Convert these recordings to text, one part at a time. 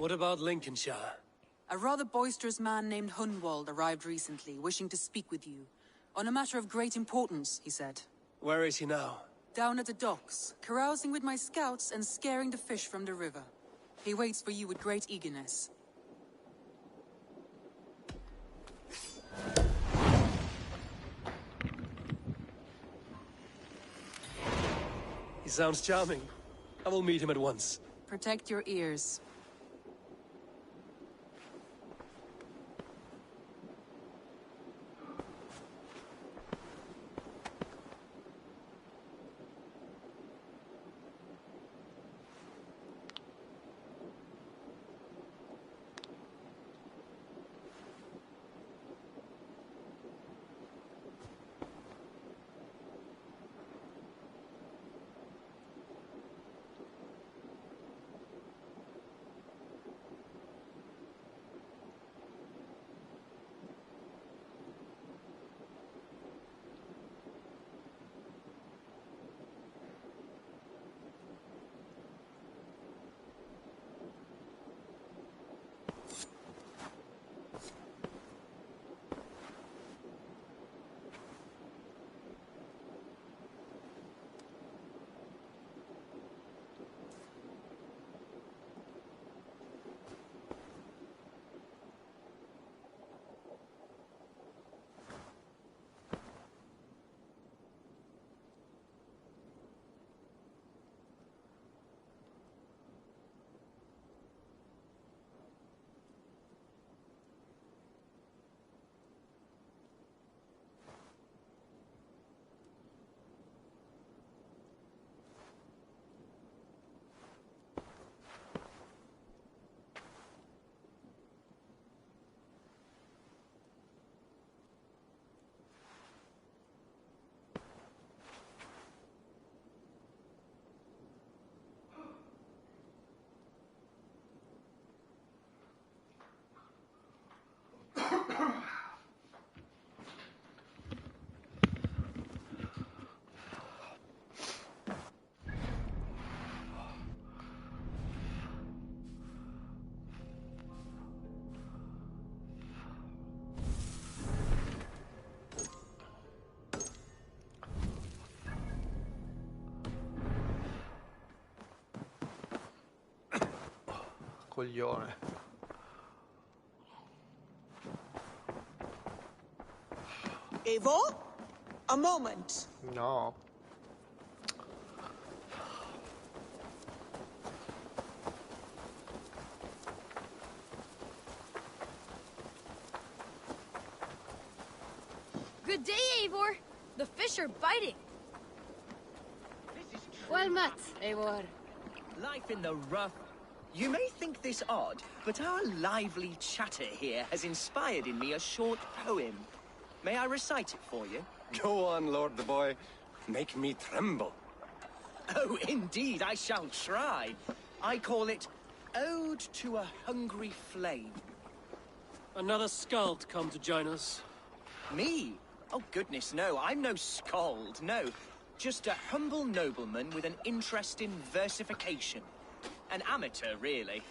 What about Lincolnshire? A rather boisterous man named Hunwald arrived recently, wishing to speak with you. On a matter of great importance, he said. Where is he now? Down at the docks, carousing with my scouts and scaring the fish from the river. He waits for you with great eagerness. He sounds charming. I will meet him at once. Protect your ears. Coglione. Eivor? A moment. No. Good day, Eivor. The fish are biting. This is Well met, Eivor. life in the rough. You may think this odd, but our lively chatter here has inspired in me a short poem. May I recite it for you? Go on, Lord the Boy. Make me tremble. Oh, indeed, I shall try. I call it Ode to a Hungry Flame. Another skald come to join us. Me? Oh, goodness, no, I'm no skald, no. Just a humble nobleman with an interest in versification. An amateur, really.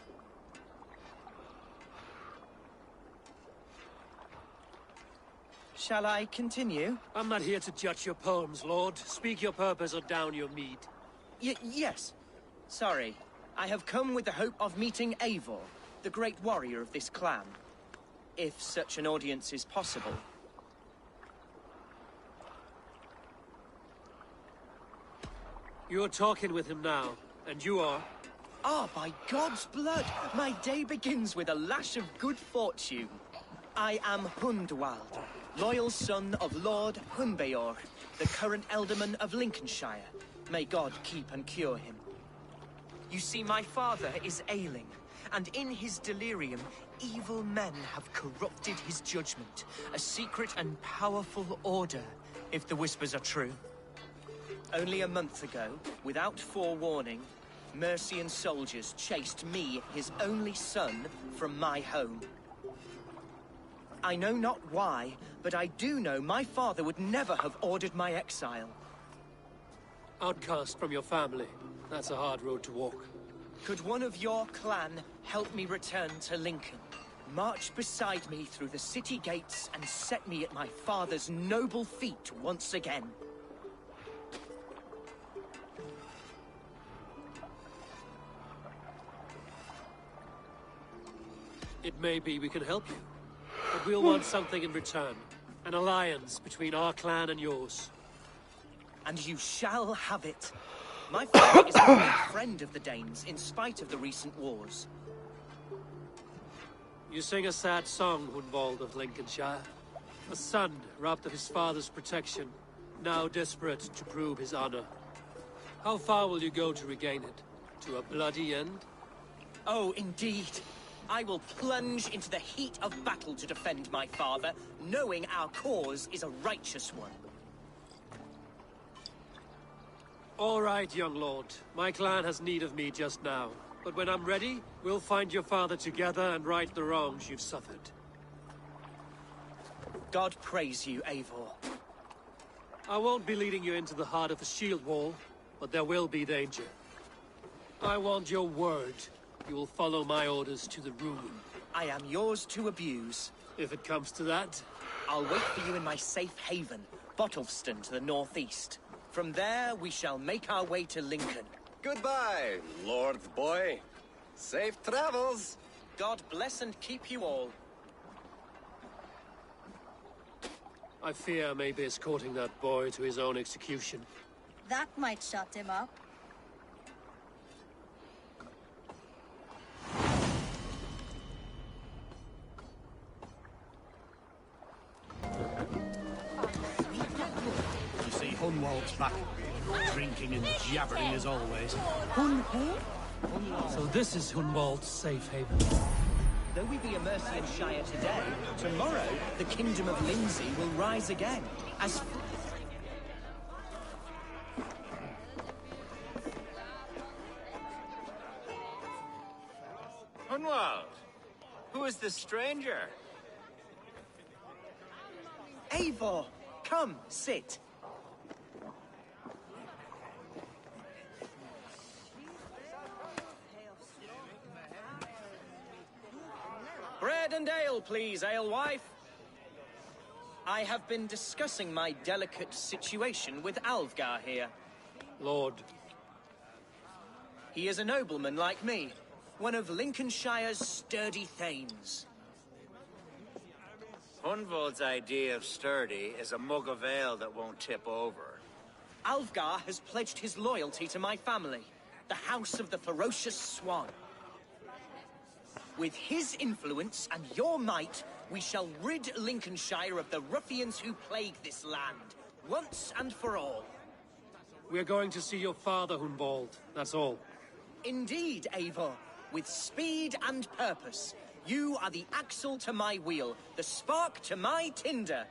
Shall I continue? I'm not here to judge your poems, Lord. Speak your purpose or down your mead. Yes. Sorry. I have come with the hope of meeting Eivor, the great warrior of this clan. If such an audience is possible. You're talking with him now, and you are... Ah, by God's blood! My day begins with a lash of good fortune. I am Hundwald, loyal son of Lord Hunbeor, the current Elderman of Lincolnshire. May God keep and cure him. You see, my father is ailing, and in his delirium, evil men have corrupted his judgment. A secret and powerful order, if the whispers are true. Only a month ago, without forewarning, Mercian soldiers chased me, his only son, from my home. I know not why, but I do know my father would never have ordered my exile. Outcast from your family. That's a hard road to walk. Could one of your clan help me return to Lincoln? March beside me through the city gates and set me at my father's noble feet once again. It may be we can help you, but we'll want something in return. An alliance between our clan and yours. And you shall have it. My father is a great friend of the Danes, in spite of the recent wars. You sing a sad song, Hunwald of Lincolnshire. A son robbed of his father's protection, now desperate to prove his honor. How far will you go to regain it? To a bloody end? Oh, indeed. I will plunge into the heat of battle to defend my father, knowing our cause is a righteous one. All right, young lord. My clan has need of me just now. But when I'm ready, we'll find your father together and right the wrongs you've suffered. God praise you, Eivor. I won't be leading you into the heart of the shield wall, but there will be danger. I want your word. You will follow my orders to the room. I am yours to abuse. If it comes to that. I'll wait for you in my safe haven, Bottleston to the northeast. From there, we shall make our way to Lincoln. Goodbye, Lord Boy. Safe travels. God bless and keep you all. I fear I may be escorting that boy to his own execution. That might shut him up. You see, Hunwald's back, drinking and jabbering as always. So this is Hunwald's safe haven. Though we be a Mercian Shire today, tomorrow the Kingdom of Lindsey will rise again, as... Hunwald, who is this stranger? Eivor, come, sit. Bread and ale, please, alewife. I have been discussing my delicate situation with Alvgar here. Lord. He is a nobleman like me, one of Lincolnshire's sturdy thanes. Hunwald's idea of sturdy is a mug of ale that won't tip over. Alvgar has pledged his loyalty to my family, the House of the Ferocious Swan. With his influence and your might, we shall rid Lincolnshire of the ruffians who plague this land, once and for all. We're going to see your father, Hunwald. That's all. Indeed, Eivor. With speed and purpose. You are the axle to my wheel, the spark to my tinder.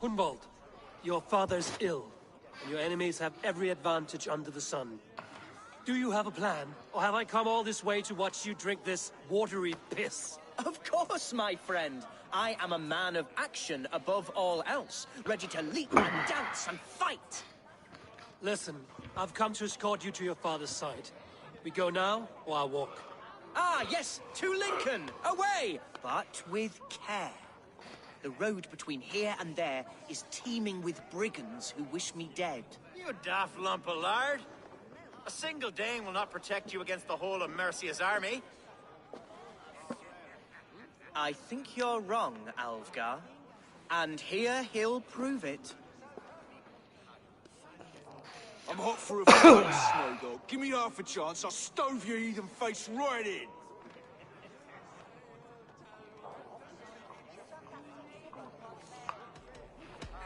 Hunwald, your father's ill, and your enemies have every advantage under the sun. Do you have a plan, or have I come all this way to watch you drink this watery piss? Of course, my friend. I am a man of action above all else, ready to leap and dance and fight. Listen, I've come to escort you to your father's side. We go now, or I'll walk. Ah, yes, to Lincoln! Away! But with care. The road between here and there is teeming with brigands who wish me dead. You daft lump of lard! A single Dane will not protect you against the whole of Mercia's army. I think you're wrong, Alvgar. And here he'll prove it. I'm hot for a fight, Snow Dog. Give me half a chance, I'll stove your heathen face right in.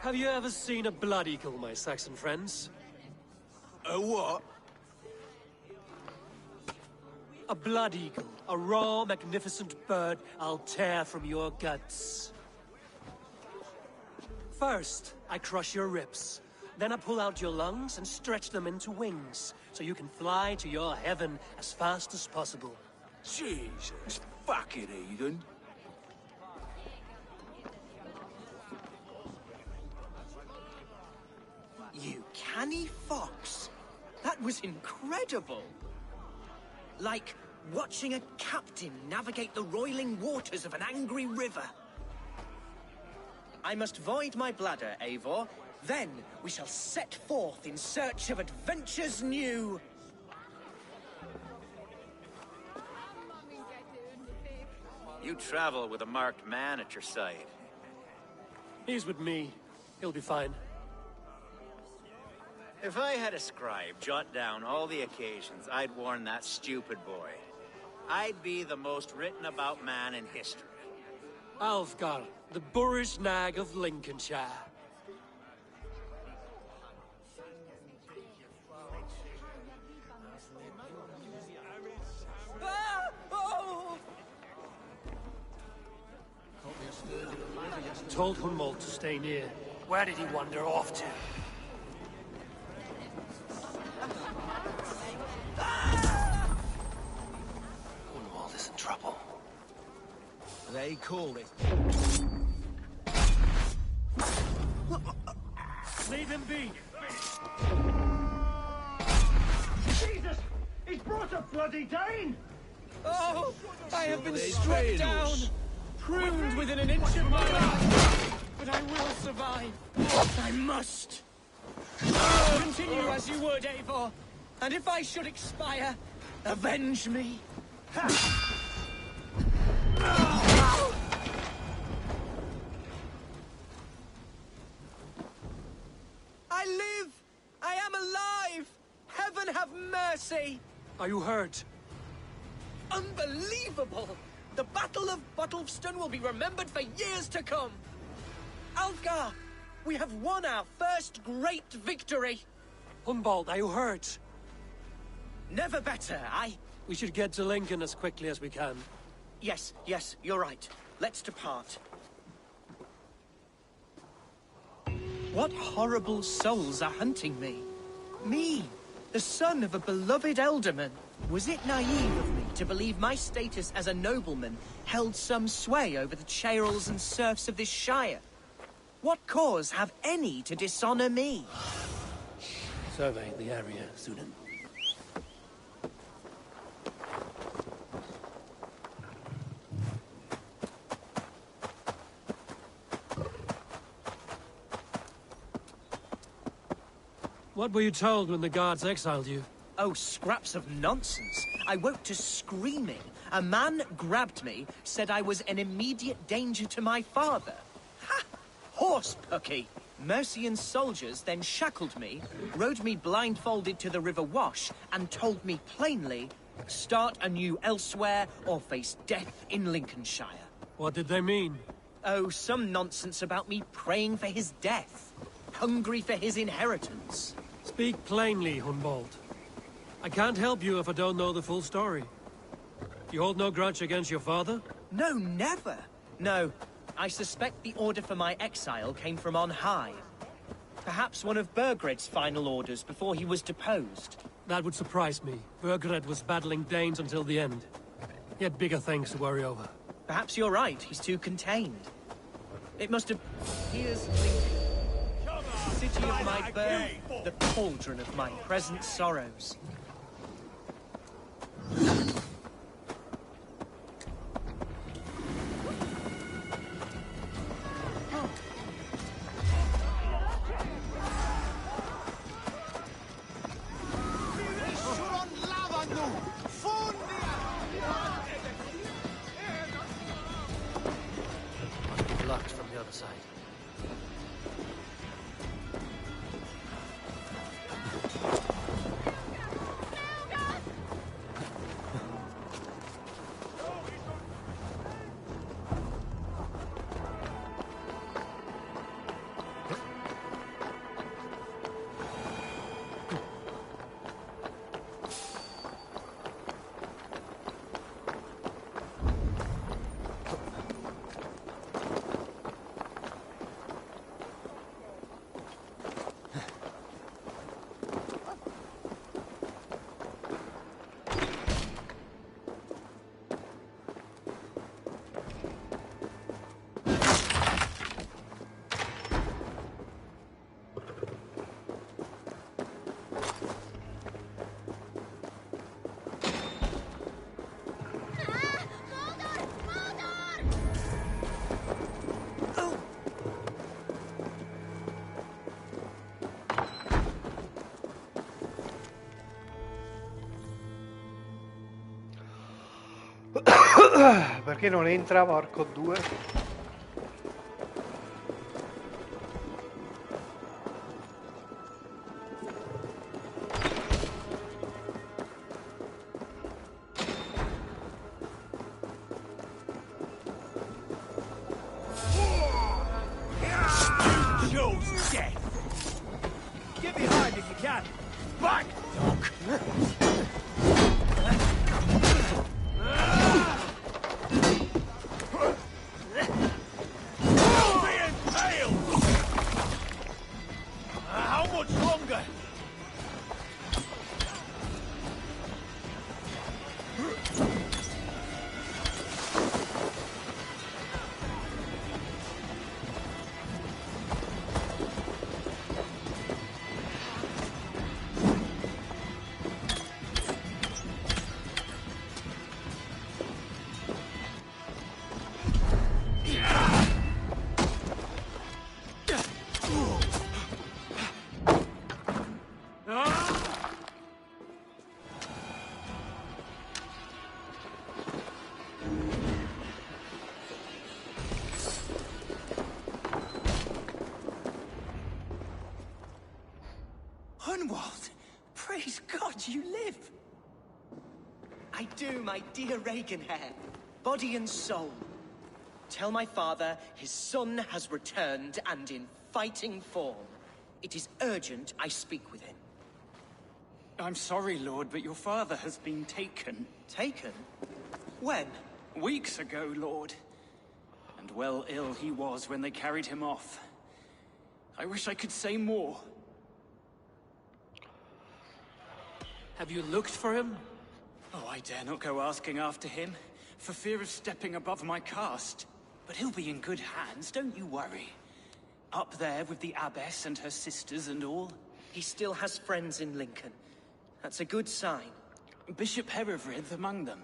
Have you ever seen a blood eagle, my Saxon friends? A what? A blood eagle. A raw, magnificent bird I'll tear from your guts. First, I crush your ribs. Then I pull out your lungs and stretch them into wings, so you can fly to your heaven as fast as possible. Jesus, fucking heathen. canny fox. That was incredible. Like watching a captain navigate the roiling waters of an angry river. I must void my bladder, Eivor. Then we shall set forth in search of adventures new. You travel with a marked man at your side. He's with me. He'll be fine. If I had a scribe jot down all the occasions I'd warn that stupid boy, I'd be the most written about man in history. Alfgar, the boorish nag of Lincolnshire. Ah! Oh! Told Hunwald to stay near. Where did he wander off to? Hunwald is in trouble. They call it. Leave him be! Jesus! He's brought a bloody Dane! Oh! I have been struck down! Pruned within an inch of my life! But I will survive! I must! Continue as you would, Eivor! And if I should expire, avenge me! I live! I am alive! Heaven have mercy! Are you hurt? Unbelievable! The Battle of Bottlefston will be remembered for years to come! Alfgar, we have won our first great victory! Hunwald, are you hurt? Never better, We should get to Lincoln as quickly as we can. Yes, you're right. Let's depart. What horrible souls are hunting me? Me, the son of a beloved ealdorman. Was it naive of me to believe my status as a nobleman held some sway over the chairels and serfs of this shire? What cause have any to dishonor me? Survey the area, Sunan. What were you told when the guards exiled you? Oh, scraps of nonsense. I woke to screaming. A man grabbed me, said I was an immediate danger to my father. Ha! Horse-pucky. Mercian soldiers then shackled me, rode me blindfolded to the River Wash, and told me plainly, start anew elsewhere or face death in Lincolnshire. What did they mean? Oh, some nonsense about me praying for his death. Hungry for his inheritance. Speak plainly, Hunwald. I can't help you if I don't know the full story. You hold no grudge against your father? No, never. No, I suspect the order for my exile came from on high. Perhaps one of Burgred's final orders before he was deposed. That would surprise me. Burgred was battling Danes until the end. He had bigger things to worry over. Perhaps you're right, he's too contained. It must have... Here's Lincoln. City of my birth, the cauldron of my present sorrows. Locked from the other side. Perché non entra, porco due? Chose death. Get behind if you can. Back, dog. How much longer? Hunwald! Praise God you live! I do, my dear Reaganhair. Body and soul. Tell my father his son has returned and in fighting form. It is urgent I speak with him. I'm sorry, Lord, but your father has been taken. Taken? When? Weeks ago, Lord. And well ill he was when they carried him off. I wish I could say more. Have you looked for him? Oh, I dare not go asking after him, for fear of stepping above my caste. But he'll be in good hands, don't you worry. Up there with the abbess and her sisters and all. He still has friends in Lincoln. That's a good sign. Bishop Herewrith among them.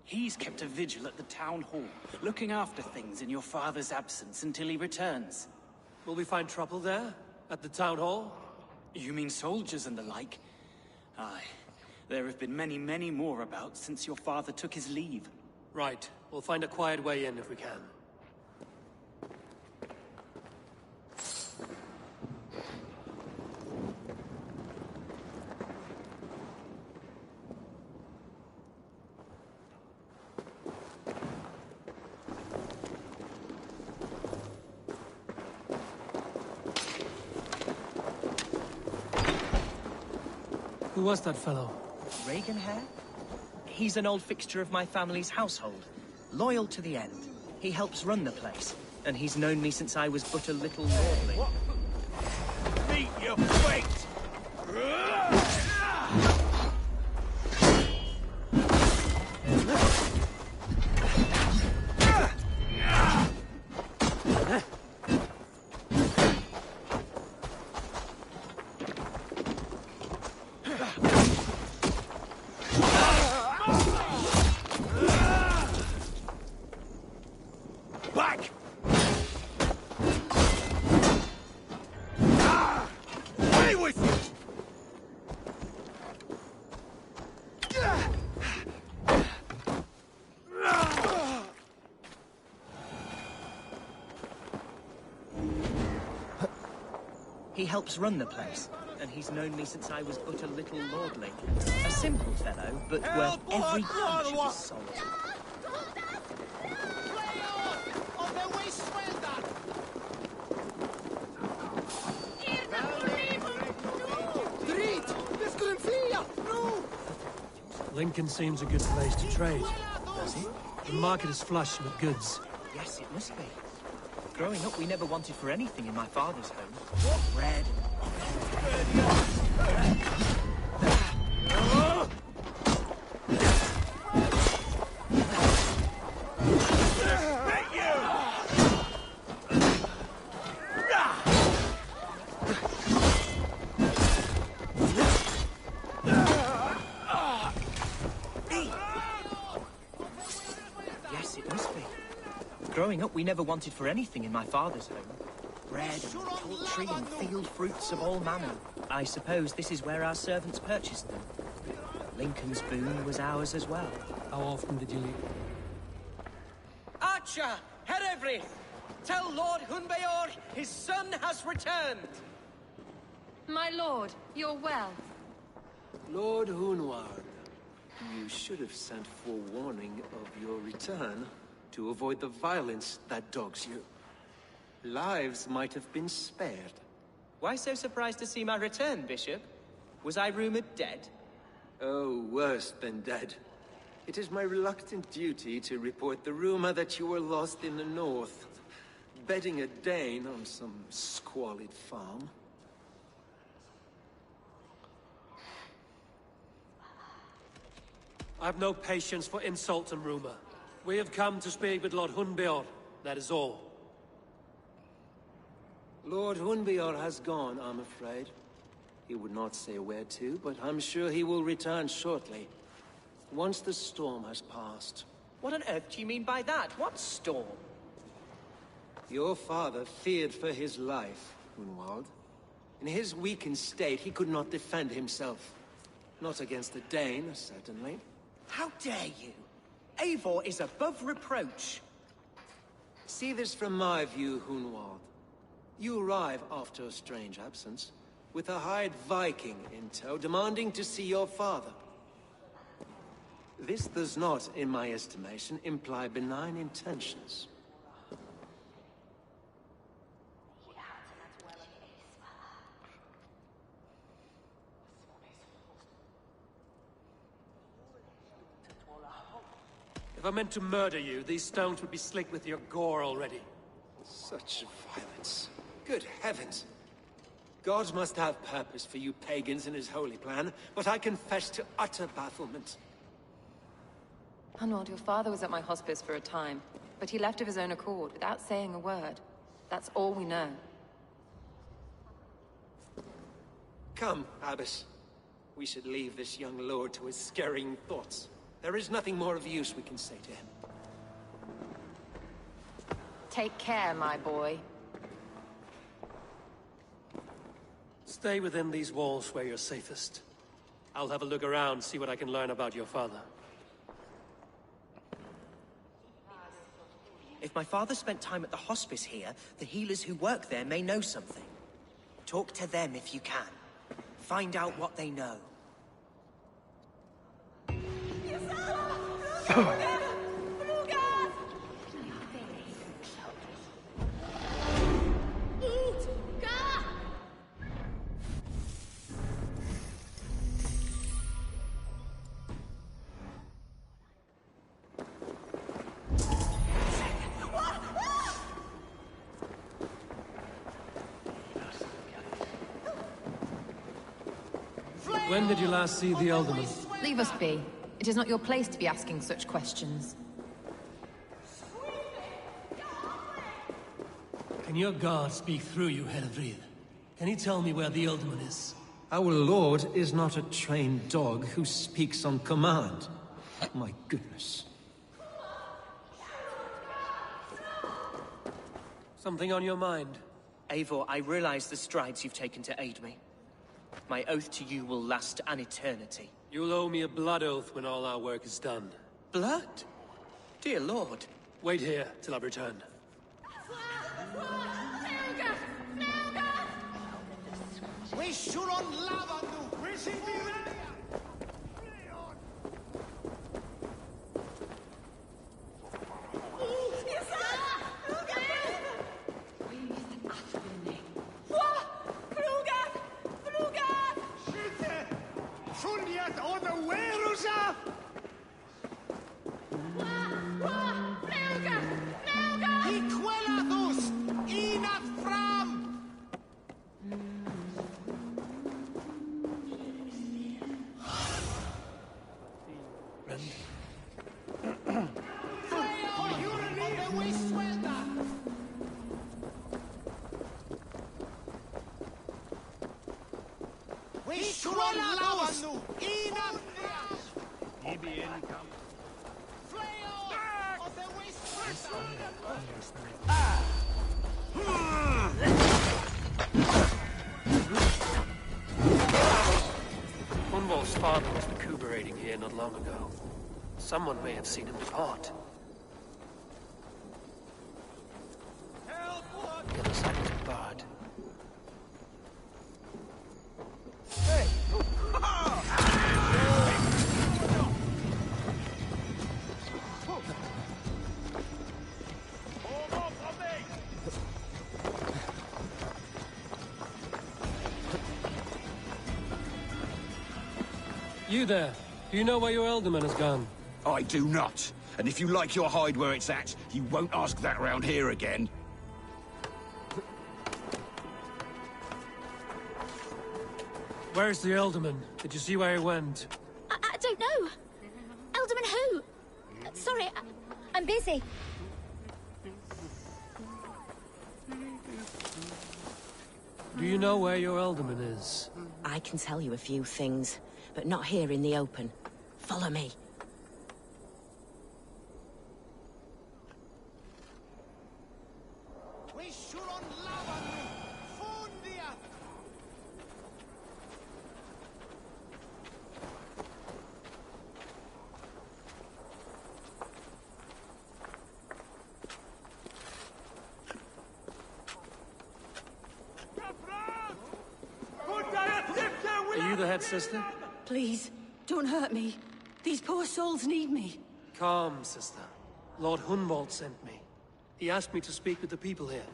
He's kept a vigil at the town hall, looking after things in your father's absence until he returns. Will we find trouble there? At the town hall? You mean soldiers and the like? Aye. There have been many, many more about since your father took his leave. Right. We'll find a quiet way in if we can. Who was that fellow? Reaganhair? He's an old fixture of my family's household. Loyal to the end. He helps run the place, and he's known me since I was but a little lordling. Meet your fate! Back! Away with you! He helps run the place, and he's known me since I was but a little lordling. A simple fellow, but worth every punch of his soul. Lincoln seems a good place to trade. Does it? The market is flush with goods. Yes, it must be. Growing up, we never wanted for anything in my father's home. Bread. Yes, it must be. Growing up, we never wanted for anything in my father's home. Bread and poultry and field fruits of all manner. I suppose this is where our servants purchased them. Lincoln's boon was ours as well. How often did you leave? Archer, Herevri, tell Lord Hunbeor his son has returned. My lord, you're well. Lord Hunward, you should have sent forewarning of your return to avoid the violence that dogs you. Lives might have been spared. Why so surprised to see my return, Bishop? Was I rumored dead? Oh, worse than dead. It is my reluctant duty to report the rumor that you were lost in the north, bedding a Dane on some squalid farm. I've no patience for insult and rumor. We have come to speak with Lord Hunbeor, that is all. Lord Hunbeor has gone, I'm afraid. He would not say where to, but I'm sure he will return shortly. Once the storm has passed. What on earth do you mean by that? What storm? Your father feared for his life, Hunwald. In his weakened state, he could not defend himself. Not against the Dane, certainly. How dare you? Eivor is above reproach. See this from my view, Hunwald. You arrive after a strange absence, with a hired Viking in tow, demanding to see your father. This does not, in my estimation, imply benign intentions. If I meant to murder you, these stones would be slick with your gore already. Such violence. Good heavens! God must have purpose for you pagans in his holy plan, but I confess to utter bafflement. Hunwald, your father was at my hospice for a time, but he left of his own accord, without saying a word. That's all we know. Come, Abbess. We should leave this young lord to his scurrying thoughts. There is nothing more of use we can say to him. Take care, my boy. Stay within these walls where you're safest. I'll have a look around, see what I can learn about your father. If my father spent time at the hospice here, the healers who work there may know something. Talk to them if you can. Find out what they know. When did you last see the Elderman? Leave us be. It is not your place to be asking such questions. Can your guard speak through you, Herevrid? Can he tell me where the Elderman is? Our lord is not a trained dog who speaks on command. My goodness. Something on your mind? Eivor, I realize the strides you've taken to aid me. My oath to you will last an eternity. You'll owe me a blood oath when all our work is done. Blood? Dear lord. Wait here till I return. We should on lava nu. Where's he Hunwald's father was recuperating here not long ago. Someone may have seen him depart. The other side is barred. Hey! You there. Do you know where your Elderman has gone? I do not. And if you like your hide where it's at, you won't ask that round here again. Where's the Elderman? Did you see where he went? I don't know. Alderman who? Sorry, I'm busy. Do you know where your Elderman is? I can tell you a few things, but not here in the open. Follow me. Are you the head sister? Please, don't hurt me. These poor souls need me. Calm, sister. Lord Hunwald sent me. He asked me to speak with the people here.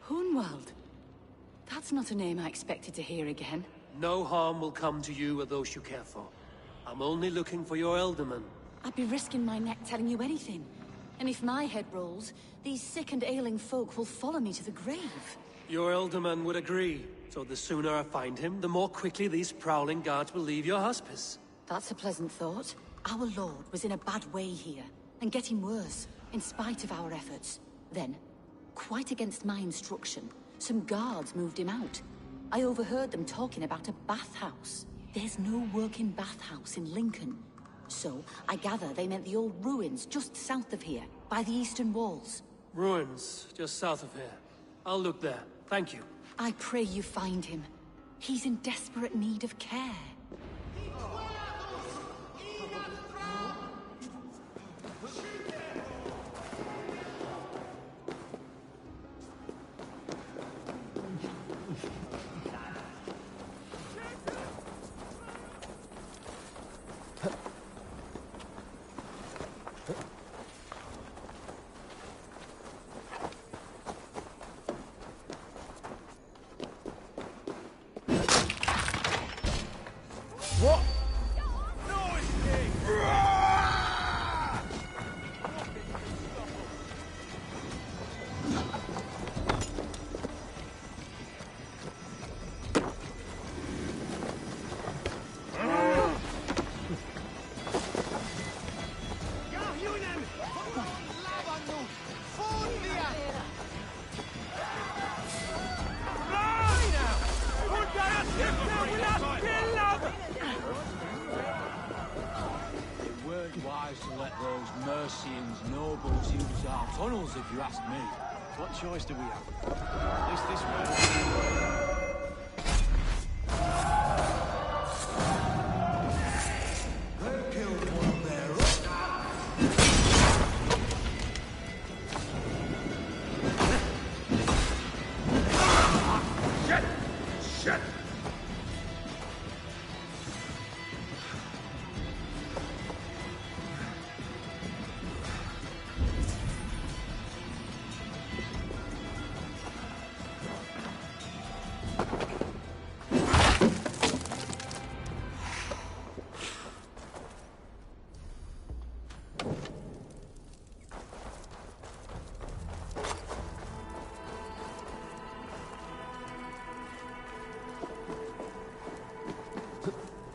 Hunwald? That's not a name I expected to hear again. No harm will come to you or those you care for. I'm only looking for your Elderman. I'd be risking my neck telling you anything. And if my head rolls, these sick and ailing folk will follow me to the grave. Your Elderman would agree. So the sooner I find him, the more quickly these prowling guards will leave your hospice. That's a pleasant thought. Our lord was in a bad way here, and getting worse, in spite of our efforts. Then, quite against my instruction, some guards moved him out. I overheard them talking about a bathhouse. There's no working bathhouse in Lincoln. So, I gather they meant the old ruins just south of here, by the eastern walls. Ruins, just south of here. I'll look there. Thank you. I pray you find him. He's in desperate need of care. What? To let those Mercians nobles use our tunnels, if you ask me. What choice do we have? At least this way. They killed one of their own. Shit! Shit!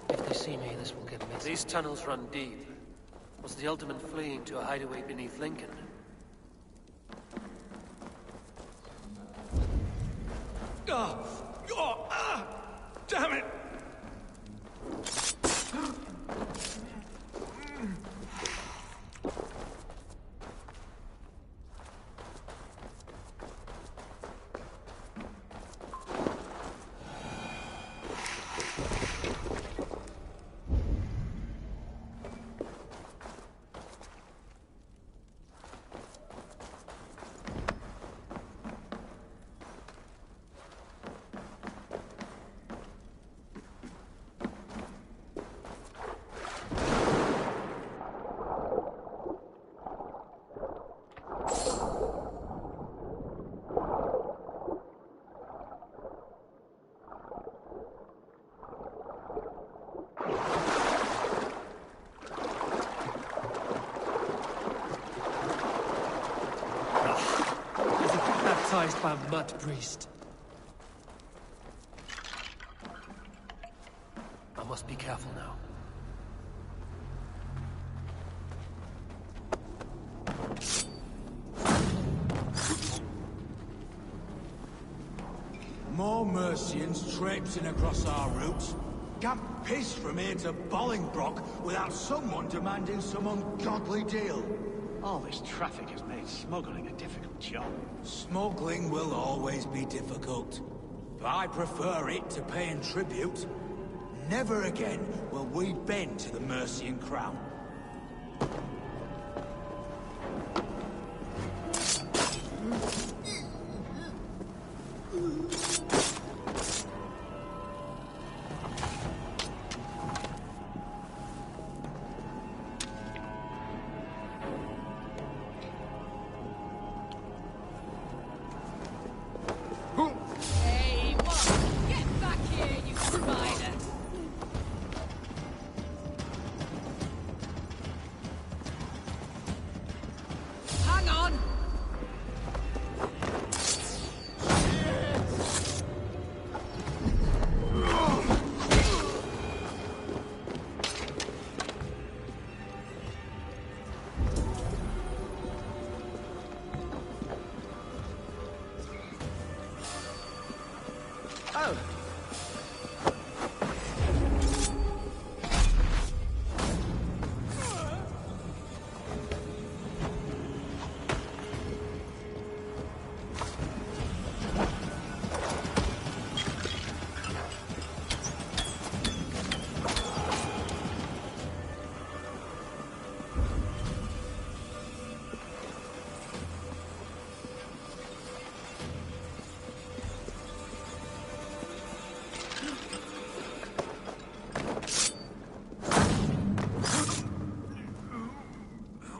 If they see me, this will get messy. These tunnels run deep. Was the Elderman fleeing to a hideaway beneath Lincoln? Damn it! sacrificed by a mud priest. I must be careful now. More Mercians traipsing across our route. Can't piss from here to Bolingbroke without someone demanding some ungodly deal. All this traffic has made smuggling a difficult job. Smuggling will always be difficult, but I prefer it to paying tribute. Never again will we bend to the Mercian crown. Hey, what? Get back here, you spider! Hang on! Oh.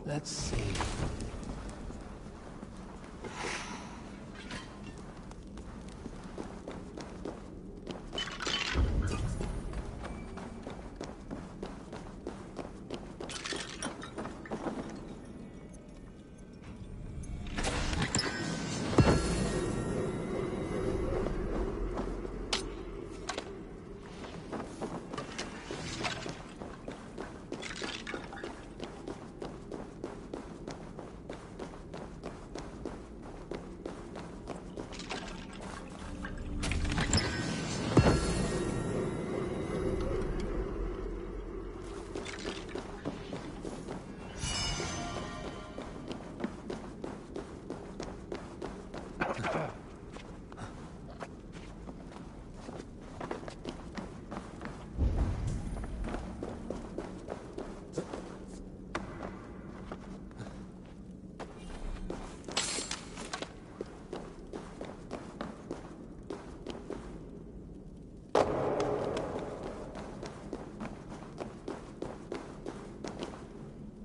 Let's see.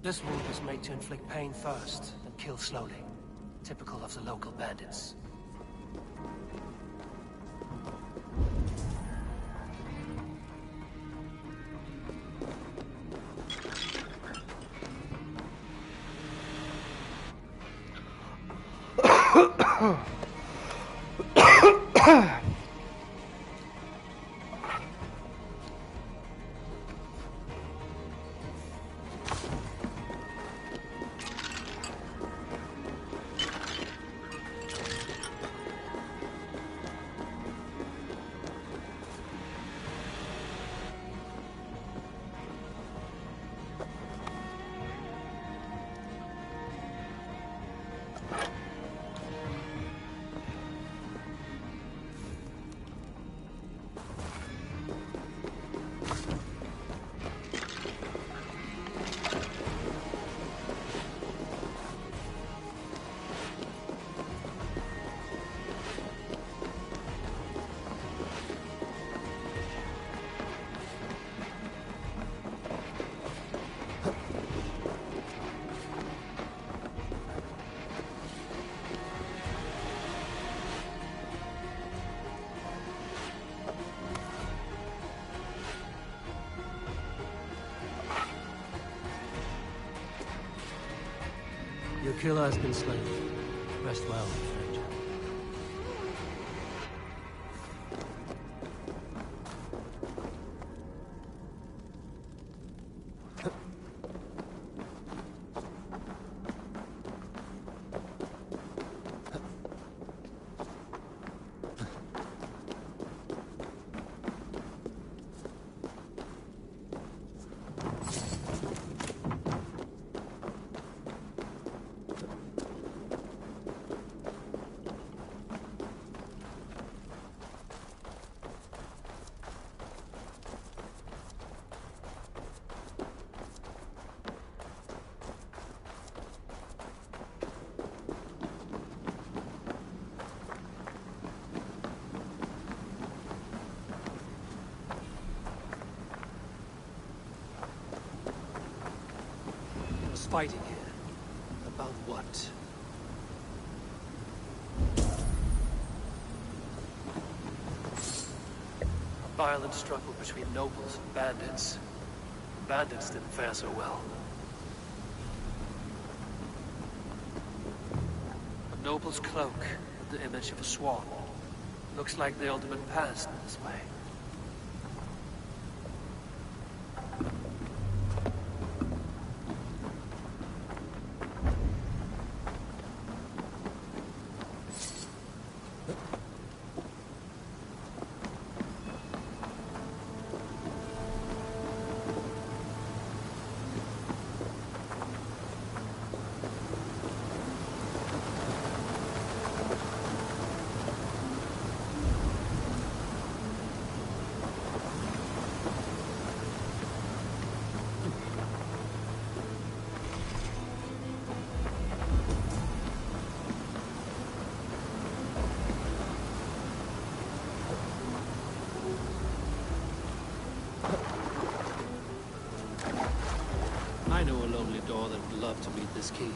This wound was made to inflict pain first, and kill slowly. Typical of the local bandits. Your killer has been slain. Rest well, stranger. fighting here. About what? A violent struggle between nobles and bandits. The bandits didn't fare so well. A noble's cloak with the image of a swan. Looks like the ultimate passed this way. I know a lonely door that would love to meet this key.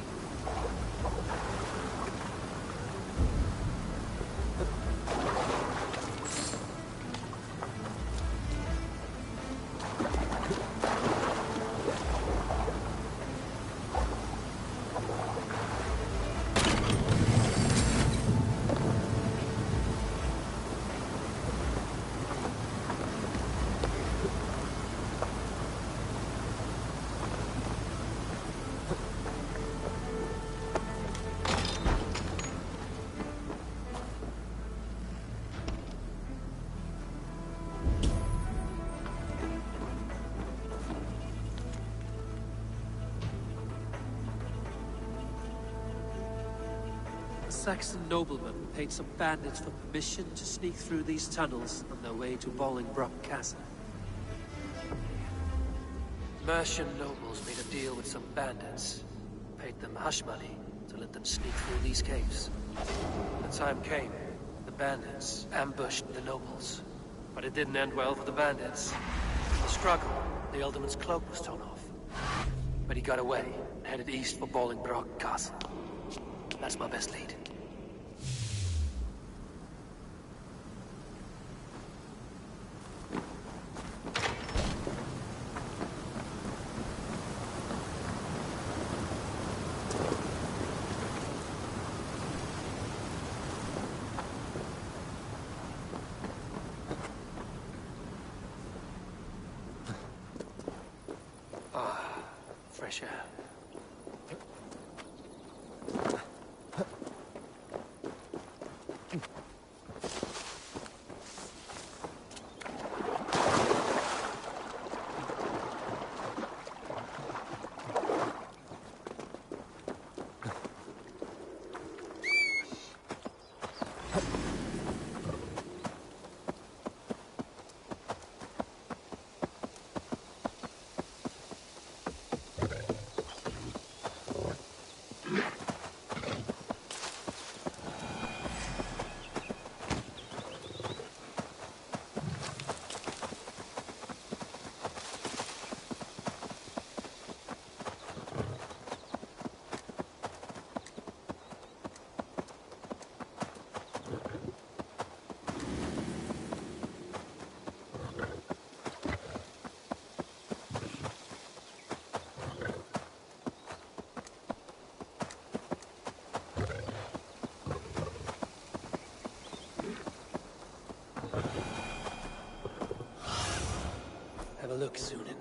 Saxon noblemen paid some bandits for permission to sneak through these tunnels on their way to Bolingbroke Castle. Mercian nobles made a deal with some bandits, paid them hush money to let them sneak through these caves. When the time came, the bandits ambushed the nobles. But it didn't end well for the bandits. In the struggle, the Alderman's cloak was torn off. But he got away and headed east for Bolingbroke Castle. That's my best lead. Fresh air. Have a look, Sunan.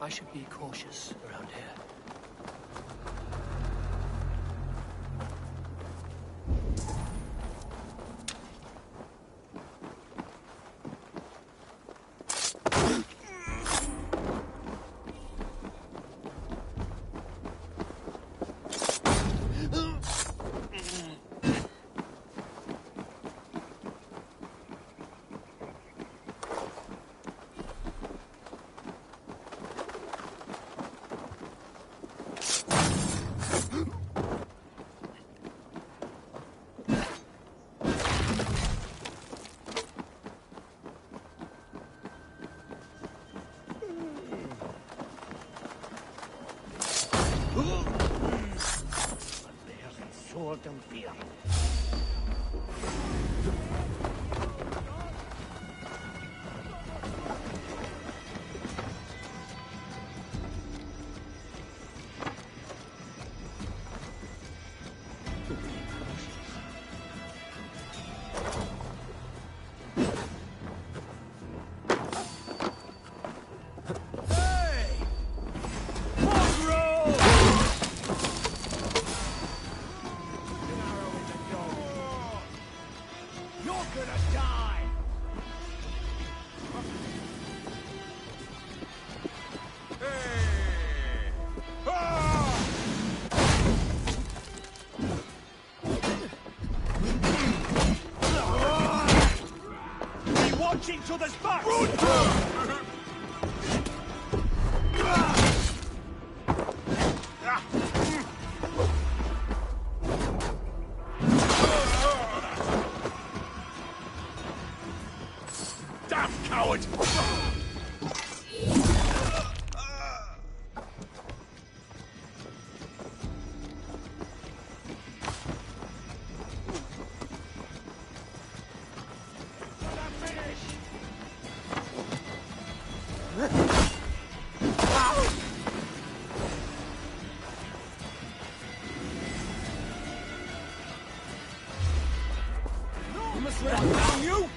I should be cautious around here. gonna die! We watch each other's backs! Damn coward! You must let me down, you!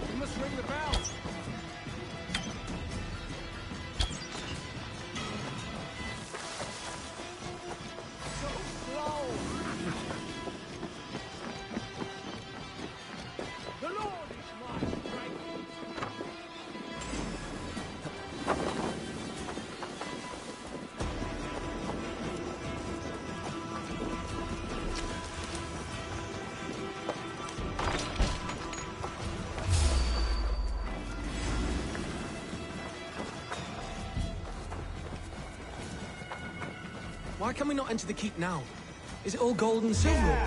You must ring the bell. So slow. The Lord is my strength. Why can we not enter the keep now? Is it all gold and silver?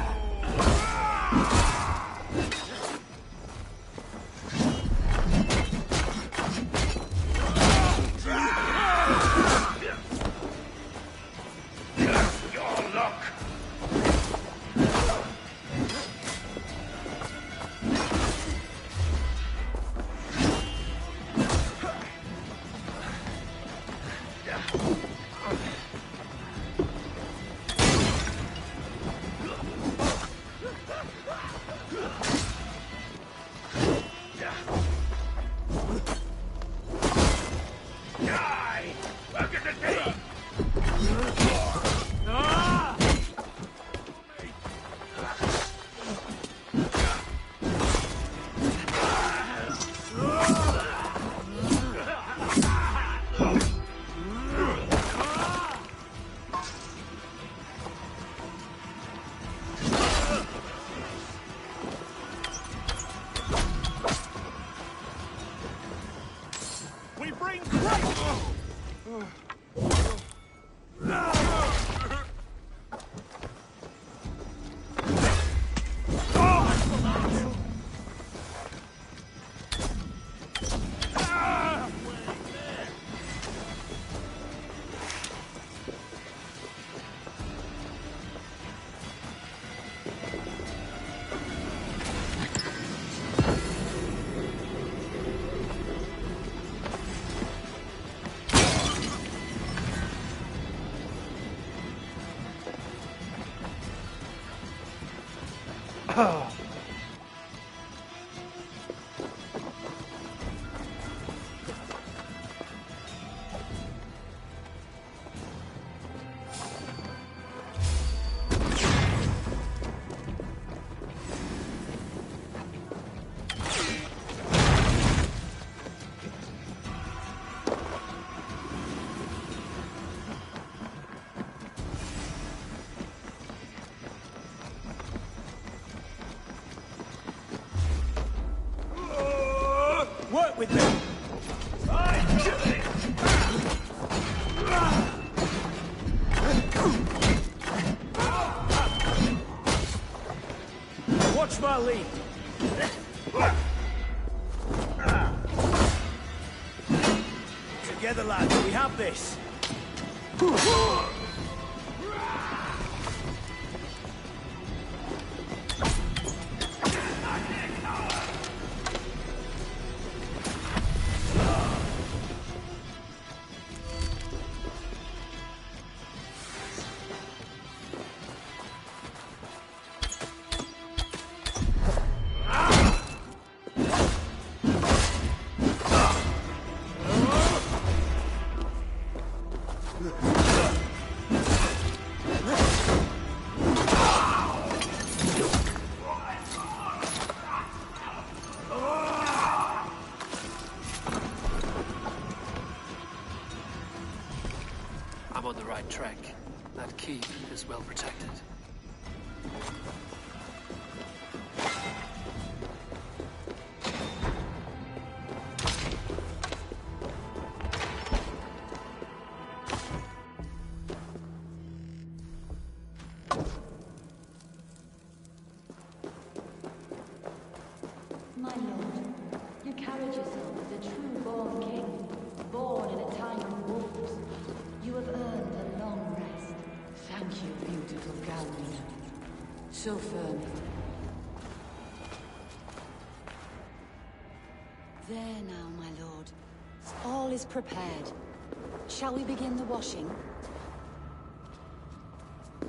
Your luck. We bring great... Work with me! Watch my lead! Together, lads, we have this! keep is well protected. My lord, you carried yourself as a true-born king, born in a time of wolves. You have earned a long rest. Thank you, beautiful Galwina. So firm. There now, my lord. All is prepared. Shall we begin the washing?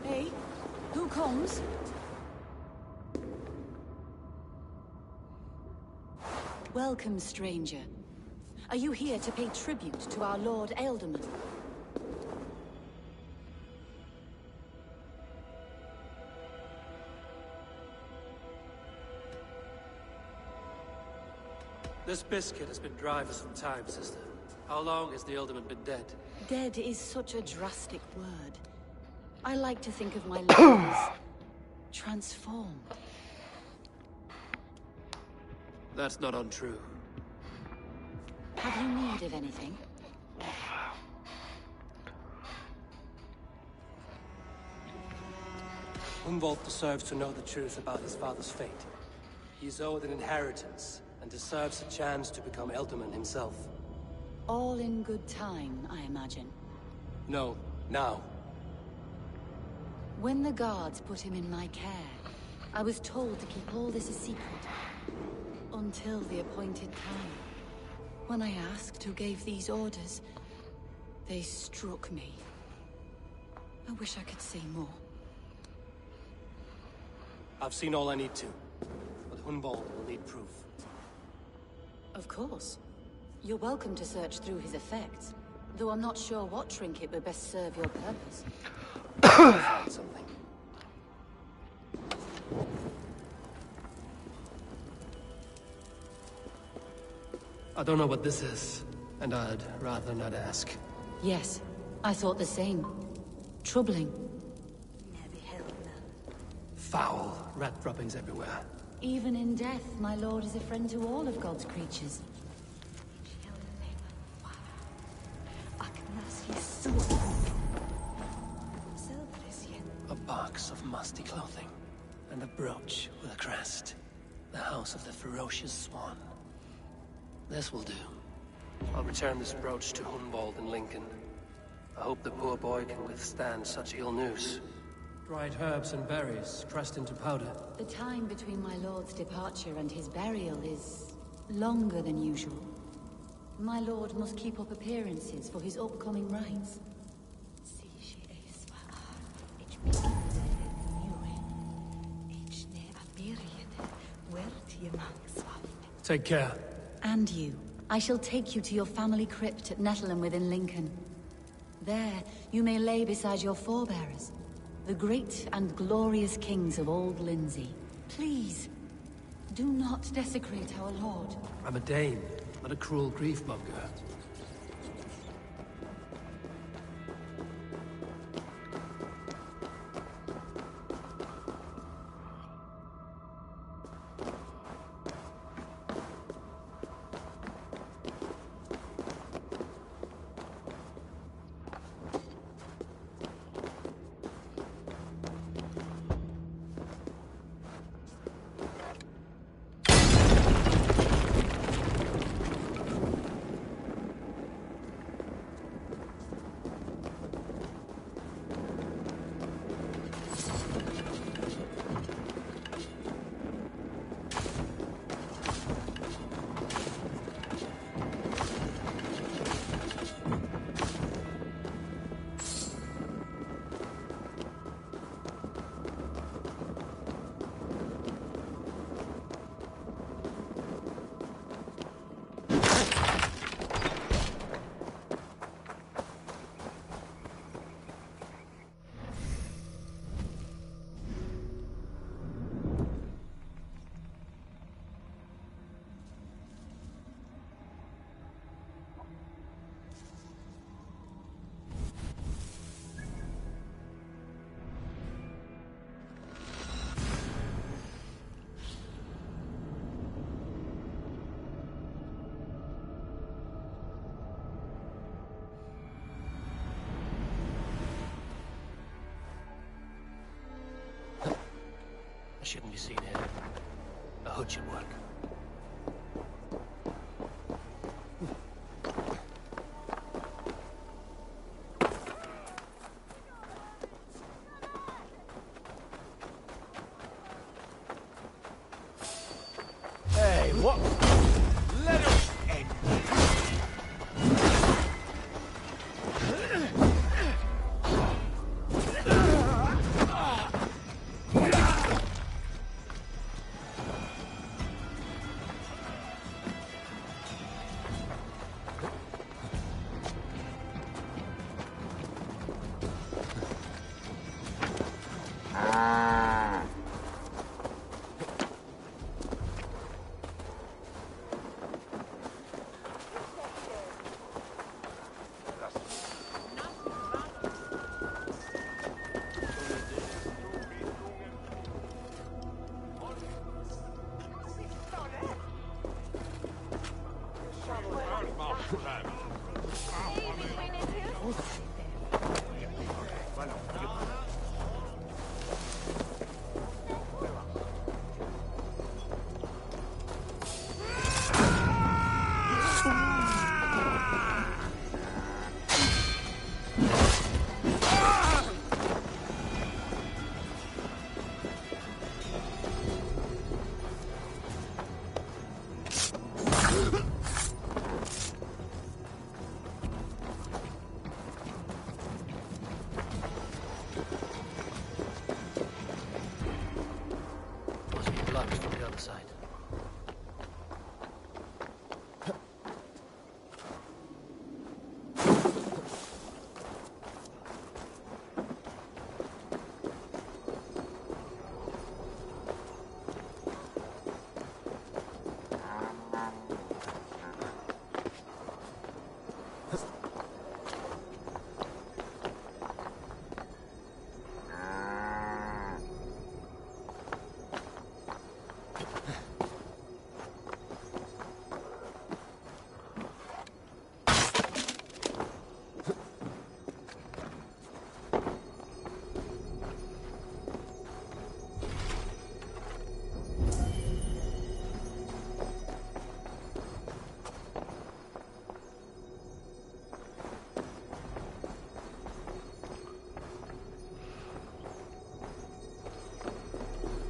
Hey, who comes? Welcome, stranger. Are you here to pay tribute to our Lord Ealdorman? This biscuit has been dry for some time, sister. How long has the Ealdorman been dead? Dead is such a drastic word. I like to think of my lord as transformed. That's not untrue. Have you need of anything? Hunwald deserves to know the truth about his father's fate. He's owed an inheritance, and deserves a chance to become Ealdorman himself. All in good time, I imagine. No, now. When the guards put him in my care, I was told to keep all this a secret. Until the appointed time. When I asked who gave these orders, they struck me. I wish I could say more. I've seen all I need to, but Hunwald will need proof. Of course. You're welcome to search through his effects, though I'm not sure what trinket would best serve your purpose. Find something. I don't know what this is, and I'd rather not ask. Yes, I thought the same. Troubling. Foul rat droppings everywhere. Even in death, my lord is a friend to all of God's creatures. A box of musty clothing, and a brooch with a crest. The house of the ferocious swan. This will do. I'll return this brooch to Hunwald in Lincoln. I hope the poor boy can withstand such ill news. Dried herbs and berries pressed into powder. The time between my lord's departure and his burial is longer than usual. My lord must keep up appearances for his upcoming rites. Take care. And you. I shall take you to your family crypt at Nettleton within Lincoln. There, you may lay beside your forebearers, the great and glorious kings of Old Lindsey. Please, do not desecrate our lord. I'm a Dane, not a cruel grief-monger. shouldn't be seen here. A hood should work. Hey, what? Let us end.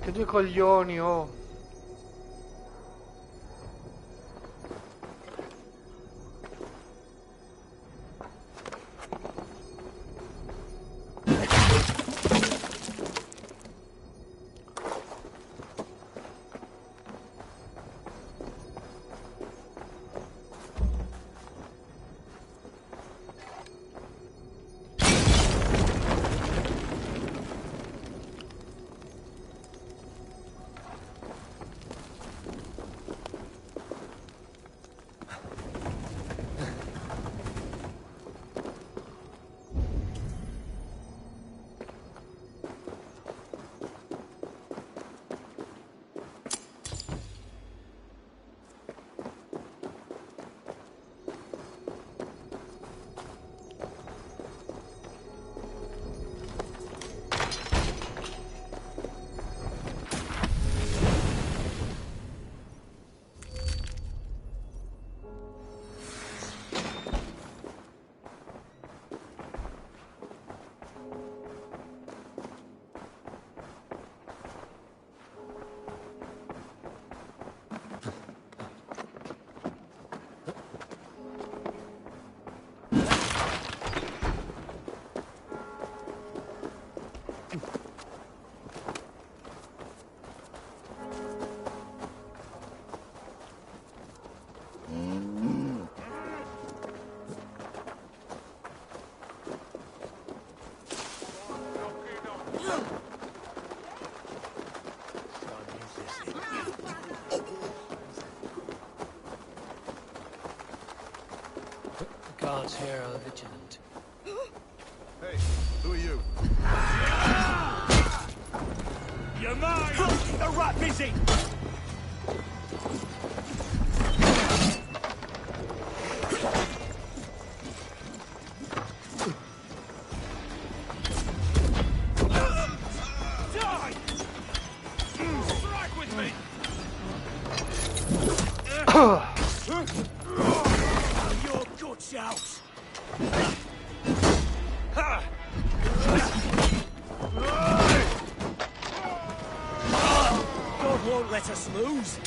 Che due coglioni, oh. Guards here are vigilant. Hey, who are you? You're mine! Keep the rat busy! Die! Your guts out! God won't let us lose.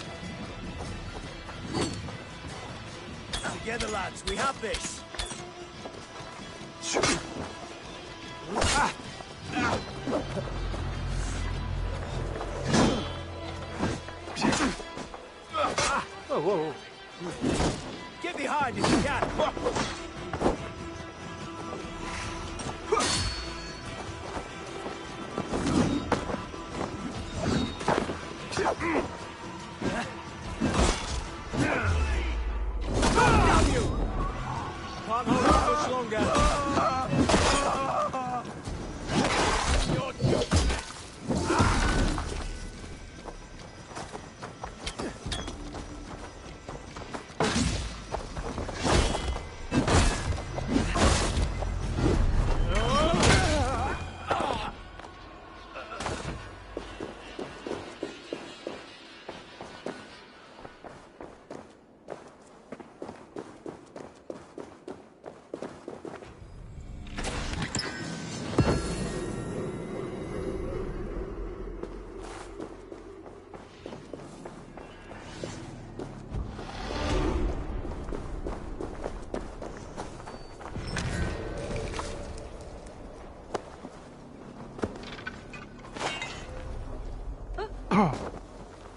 Together, lads, we have this. Oh, whoa. Get behind if you can. Damn you! Can't hold out much longer.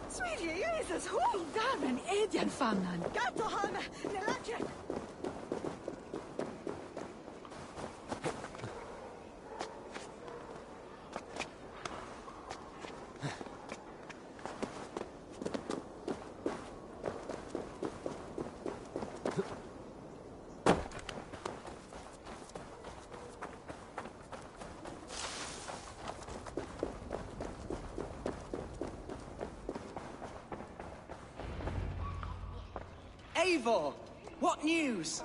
Sweetie Jesus, hoi! Där en edjanfannan! Gatto han! Nelache! Eivor! What news?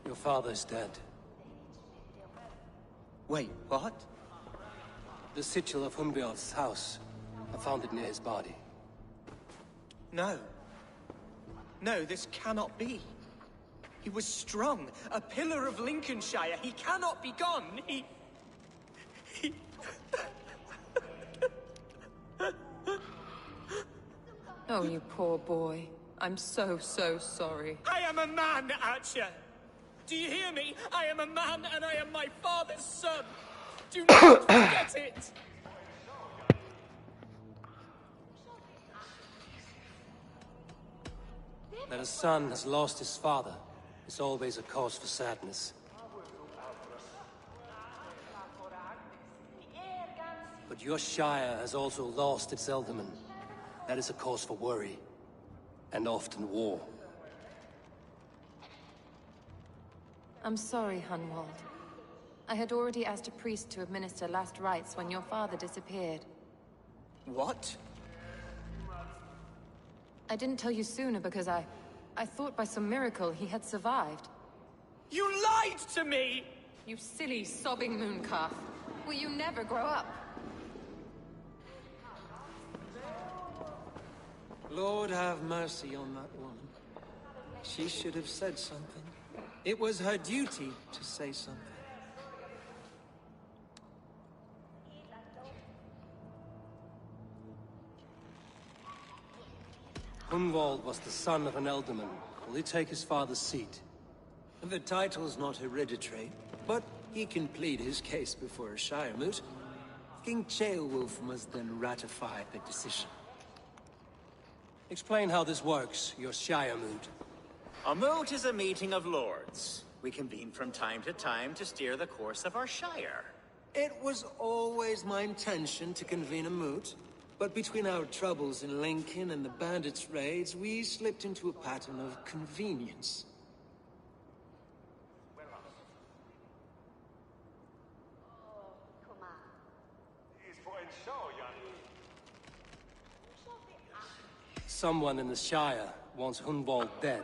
Your father's dead. Wait, what? The sigil of Hunbjorn's house. I found it near his body. No. No, this cannot be. He was strong, a pillar of Lincolnshire. He cannot be gone. He... Oh, you poor boy. I'm so sorry. I am a man, Archer! Do you hear me? I am a man and I am my father's son! Do not forget it! That a son has lost his father is always a cause for sadness. But your Shire has also lost its Ealdorman. That is a cause for worry, and often war. I'm sorry, Hunwald. I had already asked a priest to administer last rites when your father disappeared. What? I didn't tell you sooner because I thought by some miracle he had survived. You lied to me! You silly, sobbing mooncalf. Will you never grow up? Lord have mercy on that woman. She should have said something. It was her duty to say something. Hunwald was the son of an Ealdorman. Will he take his father's seat? The title's not hereditary, but he can plead his case before a Shire moot. King Ceolwulf must then ratify the decision. Explain how this works, your Shire moot. A moot is a meeting of lords. We convene from time to time to steer the course of our Shire. It was always my intention to convene a moot, but between our troubles in Lincoln and the bandits' raids, we slipped into a pattern of convenience. Someone in the Shire wants Hunwald dead.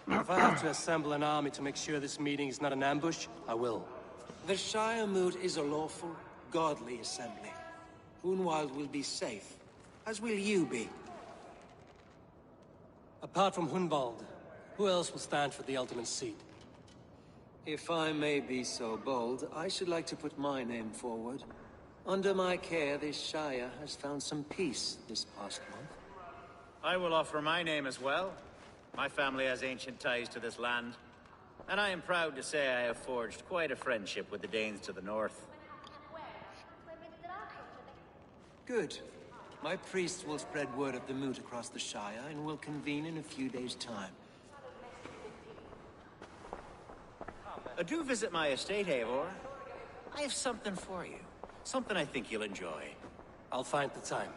If I have to assemble an army to make sure this meeting is not an ambush, I will. The Shire moot is a lawful, godly assembly. Hunwald will be safe, as will you be. Apart from Hunwald, who else will stand for the ultimate seat? If I may be so bold, I should like to put my name forward. Under my care, this Shire has found some peace this past month. I will offer my name as well. My family has ancient ties to this land, and I am proud to say I have forged quite a friendship with the Danes to the north. Good. My priests will spread word of the moot across the Shire, and will convene in a few days' time. Do visit my estate, Eivor. I have something for you. Something I think you'll enjoy. I'll find the time.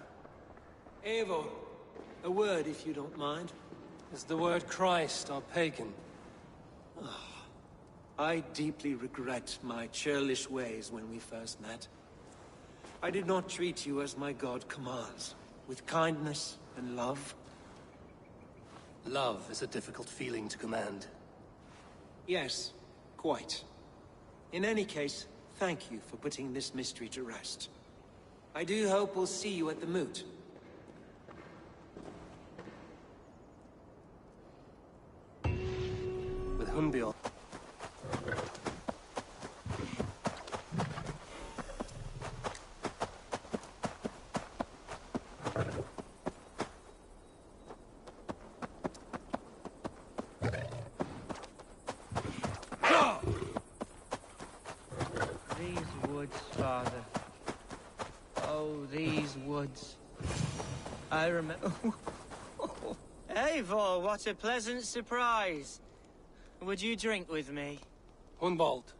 Eivor, a word if you don't mind. Is the word Christ or pagan? I deeply regret my churlish ways when we first met. I did not treat you as my god commands, with kindness and love. Love is a difficult feeling to command. Yes, quite. In any case, thank you for putting this mystery to rest. I do hope we'll see you at the moot. With Hunbiel. These woods, Father. Oh, these woods. I remember... Eivor, what a pleasant surprise. Would you drink with me? Hunwald.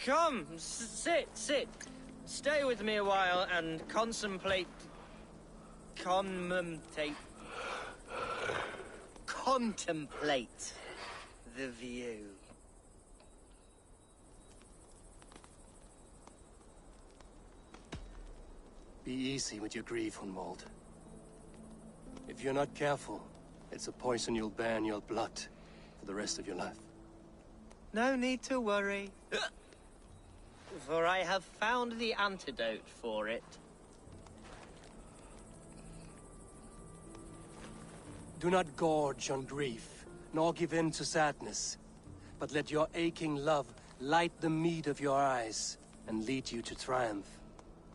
Come, sit. Stay with me a while and contemplate the view. Be easy with your grief, Hunwald. If you're not careful, it's a poison you'll bear in your blood for the rest of your life. No need to worry. For I have found the antidote for it. Do not gorge on grief, nor give in to sadness, but let your aching love light the mead of your eyes and lead you to triumph.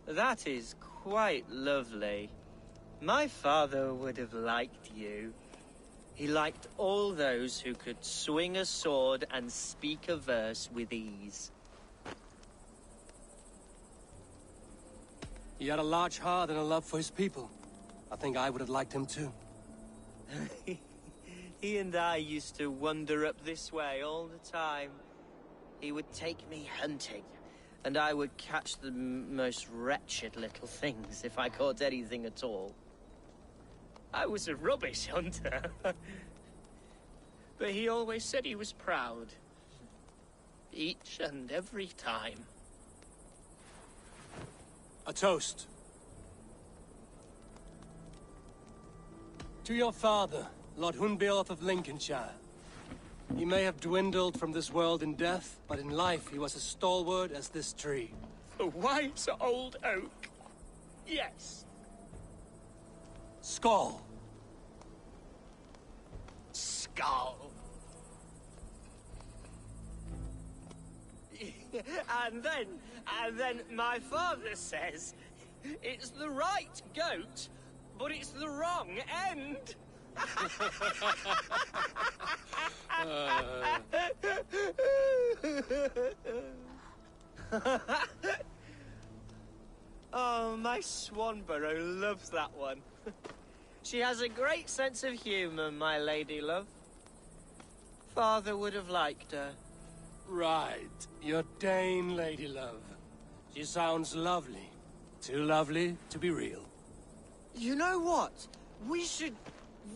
That is quite lovely. My father would have liked you. He liked all those who could swing a sword and speak a verse with ease. He had a large heart and a love for his people. I think I would have liked him too. He and I used to wander up this way all the time. He would take me hunting, and I would catch the most wretched little things if I caught anything at all. I was a rubbish hunter. But he always said he was proud. Each and every time. A toast. To your father, Lord Hunbeorth of Lincolnshire. He may have dwindled from this world in death, but in life he was as stalwart as this tree. A wise old oak. Yes. Skull. Skull. And then my father says, it's the right goat, but it's the wrong end. Oh, my Swanborough loves that one. She has a great sense of humor, my lady love. Father would have liked her. Right, your Dane lady love. She sounds lovely. Too lovely to be real. You know what? We should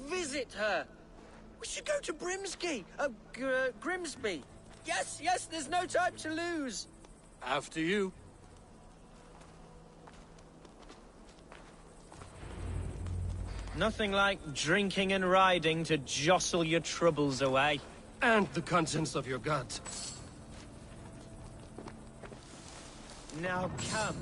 visit her. We should go to Grimsby. Yes, there's no time to lose. After you. Nothing like drinking and riding to jostle your troubles away. And the contents of your gut. Now come.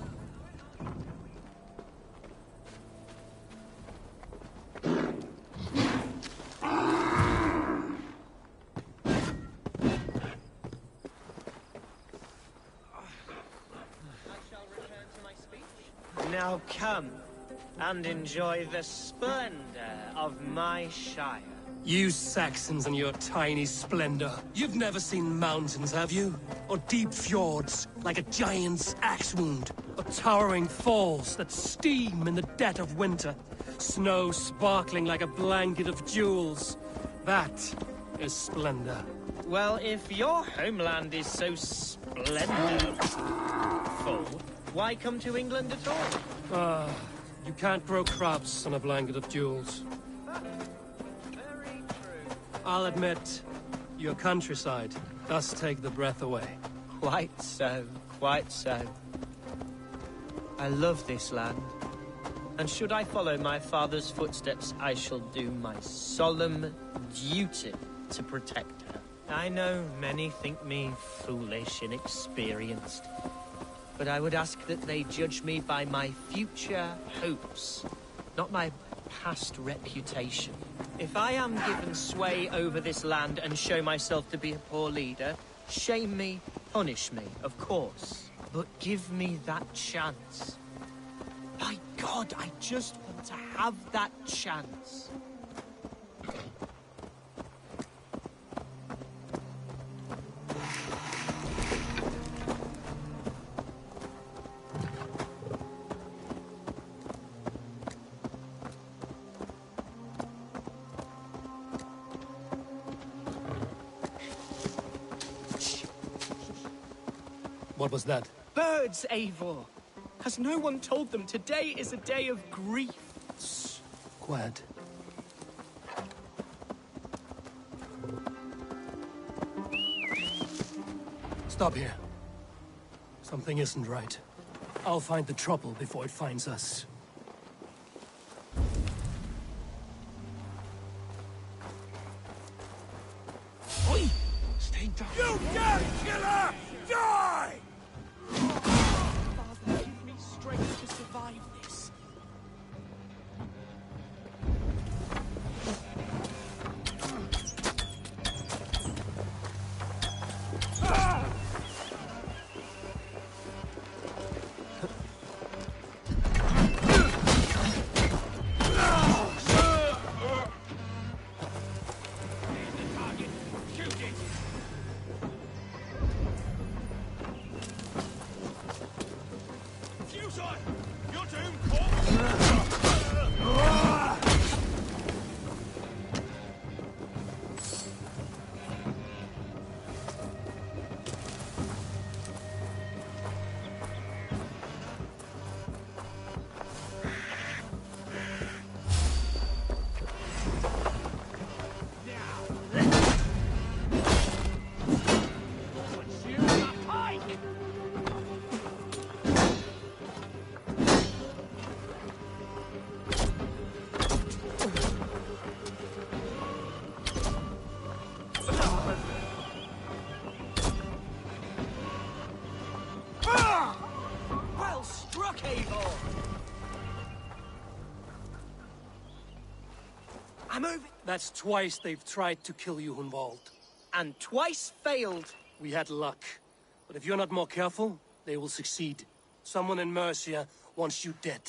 Now come and enjoy the splendor of my Shire. You Saxons and your tiny splendor. You've never seen mountains, have you? Or deep fjords, like a giant's axe wound? Or towering falls that steam in the dead of winter? Snow sparkling like a blanket of jewels? That is splendor. Well, if your homeland is so splendid, why come to England at all? You can't grow crops on a blanket of jewels. I'll admit, your countryside does take the breath away. Quite so, quite so. I love this land. And should I follow my father's footsteps, I shall do my solemn duty to protect her. I know many think me foolish, inexperienced. But I would ask that they judge me by my future hopes, not my past reputation. If I am given sway over this land and show myself to be a poor leader, shame me, punish me, of course. But give me that chance. By God, I just want to have that chance. What was that? Birds, Eivor! Has no one told them today is a day of grief? Quiet. Stop here. Something isn't right. I'll find the trouble before it finds us. Oi! Stay down. You damn killer! Die! Father, give me strength to survive this. Well struck, Eivor! I'm over... That's twice they've tried to kill you, Hunwald. And twice failed. We had luck. But if you're not more careful, they will succeed. Someone in Mercia wants you dead.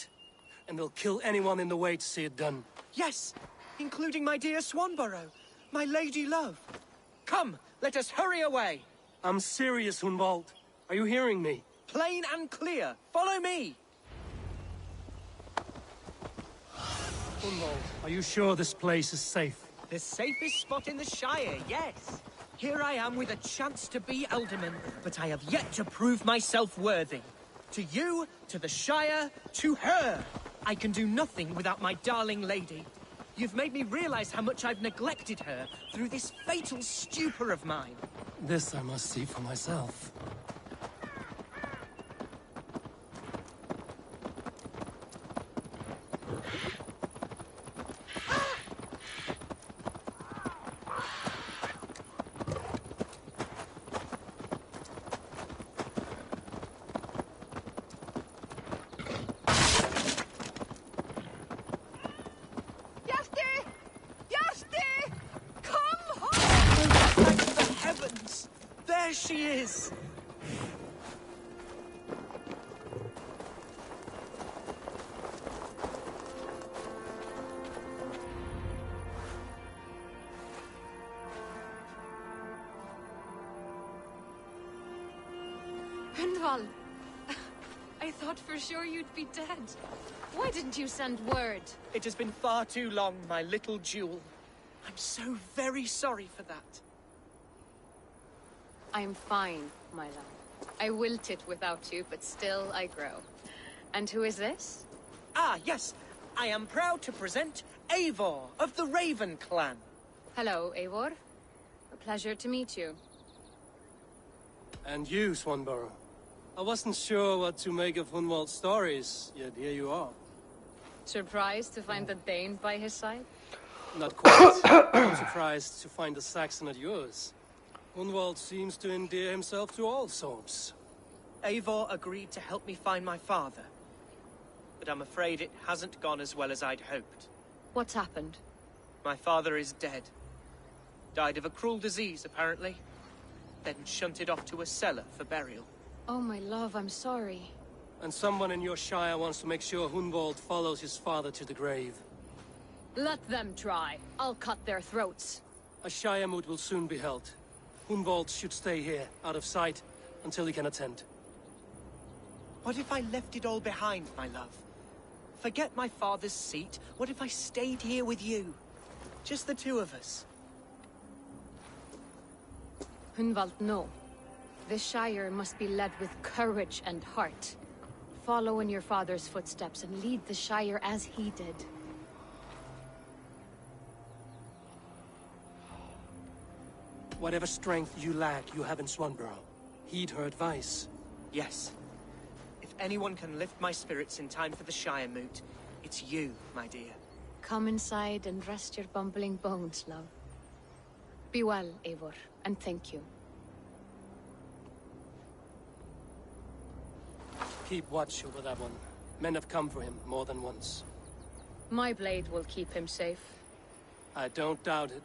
And they'll kill anyone in the way to see it done. Yes, including my dear Swanborough, my lady love. Come, let us hurry away. I'm serious, Hunwald. Are you hearing me? Plain and clear. Follow me. Hunwald, are you sure this place is safe? The safest spot in the Shire, yes. Here I am with a chance to be Alderman, but I have yet to prove myself worthy. To you, to the Shire, to her. I can do nothing without my darling lady. You've made me realize how much I've neglected her through this fatal stupor of mine. This I must see for myself. There she is! Hunwald! I thought for sure you'd be dead. Why didn't you send word? It has been far too long, my little jewel. I'm so very sorry for that. I'm fine, my love. I wilted without you, but still I grow. And who is this? Ah, yes. I am proud to present Eivor of the Raven clan. Hello, Eivor. A pleasure to meet you. And you, Swanborough. I wasn't sure what to make of Hunwald's stories, yet here you are. Surprised to find the Dane by his side? Not quite. I'm surprised to find a Saxon at yours. Hunwald seems to endear himself to all sorts. Eivor agreed to help me find my father. But I'm afraid it hasn't gone as well as I'd hoped. What's happened? My father is dead. Died of a cruel disease, apparently. Then shunted off to a cellar for burial. Oh, my love, I'm sorry. And someone in your shire wants to make sure Hunwald follows his father to the grave. Let them try. I'll cut their throats. A shire moot will soon be held. Hunwald should stay here, out of sight, until he can attend. What if I left it all behind, my love? Forget my father's seat. What if I stayed here with you? Just the two of us. Hunwald, no. This Shire must be led with courage and heart. Follow in your father's footsteps and lead the Shire as he did. Whatever strength you lack, you have in Swanborough. Heed her advice. Yes. If anyone can lift my spirits in time for the Shire moot, it's you, my dear. Come inside and rest your bumbling bones, love. Be well, Eivor, and thank you. Keep watch over that one. Men have come for him more than once. My blade will keep him safe. I don't doubt it.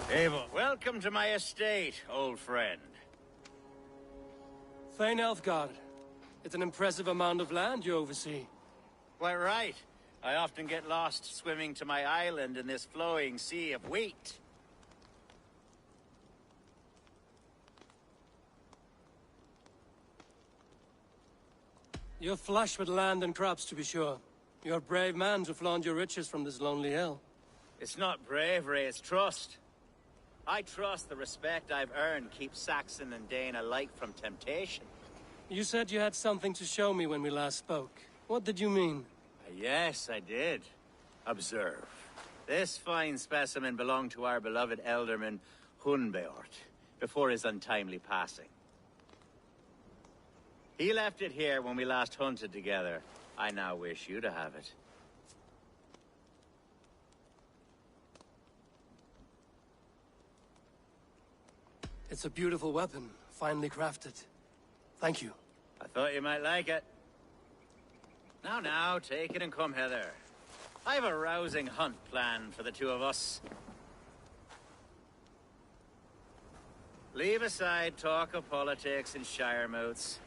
Eivor, welcome to my estate, old friend. Thane Elfgard. It's an impressive amount of land you oversee. Quite right. I often get lost swimming to my island in this flowing sea of wheat. You're flush with land and crops, to be sure. You're a brave man to flaunt your riches from this lonely hill. It's not bravery, it's trust. I trust the respect I've earned keeps Saxon and Dane alike from temptation. You said you had something to show me when we last spoke. What did you mean? Yes, I did. Observe. This fine specimen belonged to our beloved elderman, Hunbeort, before his untimely passing. He left it here when we last hunted together. I now wish you to have it. It's a beautiful weapon, finely crafted. Thank you. I thought you might like it. Now, take it and come hither. I've a rousing hunt planned for the two of us. Leave aside talk of politics and shire moots.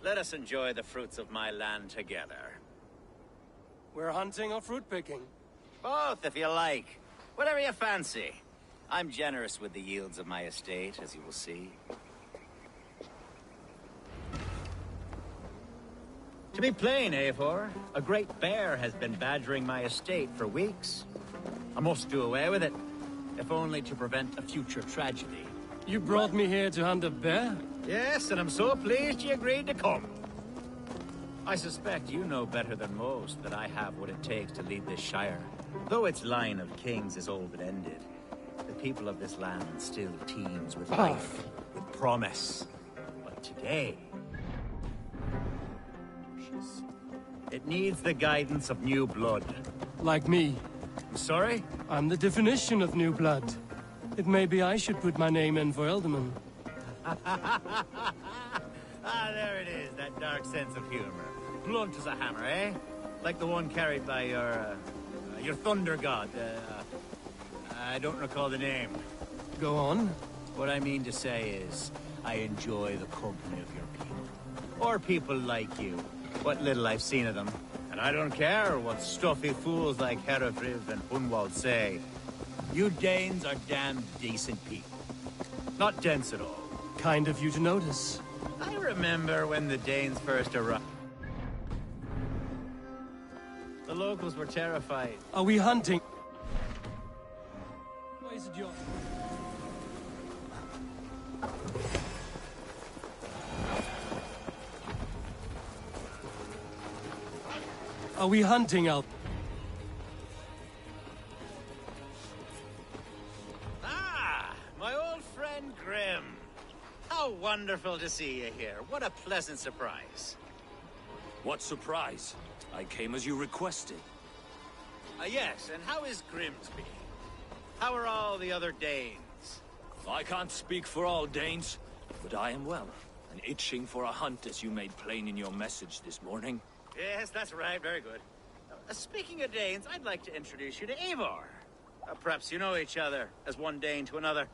Let us enjoy the fruits of my land together. We're hunting or fruit picking? Both, if you like. Whatever you fancy. I'm generous with the yields of my estate, as you will see. To be plain, Eivor, a great bear has been badgering my estate for weeks. I must do away with it, if only to prevent a future tragedy. You brought me here to hunt a bear? Yes, and I'm so pleased you agreed to come. I suspect you know better than most that I have what it takes to lead this shire. Though its line of kings is old and ended, the people of this land still teems with life, with promise. But today, it needs the guidance of new blood. Like me. I'm sorry? I'm the definition of new blood. It may be I should put my name in for Elderman. There it is, that dark sense of humor. Blunt as a hammer, eh? Like the one carried by your thunder god. I don't recall the name. Go on. What I mean to say is, I enjoy the company of your people. Or people like you. What little I've seen of them. And I don't care what stuffy fools like Herefriv and Hunwald say. You Danes are damn decent people. Not dense at all. Kind of you to notice. I remember when the Danes first arrived. The locals were terrified. Are we hunting? Why is it yours? Are we hunting, Alp? Ah, my old friend Grim. How wonderful to see you here. What a pleasant surprise. What surprise? I came as you requested. Yes, and how is Grimsby? How are all the other Danes? I can't speak for all Danes, but I am well, and itching for a hunt as you made plain in your message this morning. Yes, that's right. Very good. Speaking of Danes, I'd like to introduce you to Eivor. Perhaps you know each other, as one Dane to another.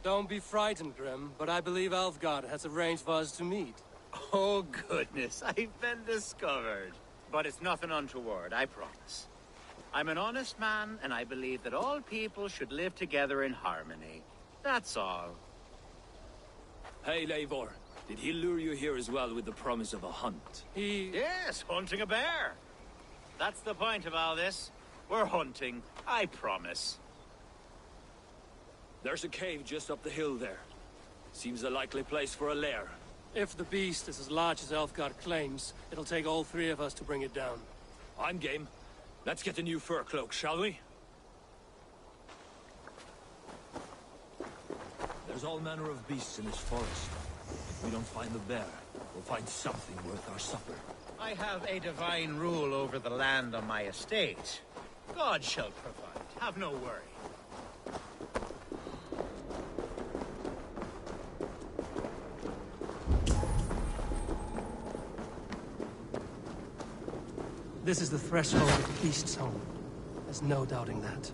Don't be frightened, Grim, but I believe Alfgard has arranged for us to meet. Oh, goodness, I've been discovered. But it's nothing untoward, I promise. I'm an honest man, and I believe that all people should live together in harmony. That's all. Hey, Eivor. Did he lure you here as well with the promise of a hunt? Yes, hunting a bear. That's the point of all this. We're hunting, I promise. There's a cave just up the hill there. Seems a likely place for a lair. If the beast is as large as Elfgard claims, it'll take all three of us to bring it down. I'm game. Let's get a new fur cloak, shall we? There's all manner of beasts in this forest. If we don't find the bear, we'll find something worth our supper. I have a divine rule over the land on my estate. God shall provide. Have no worry. This is the threshold of the beast's home. There's no doubting that.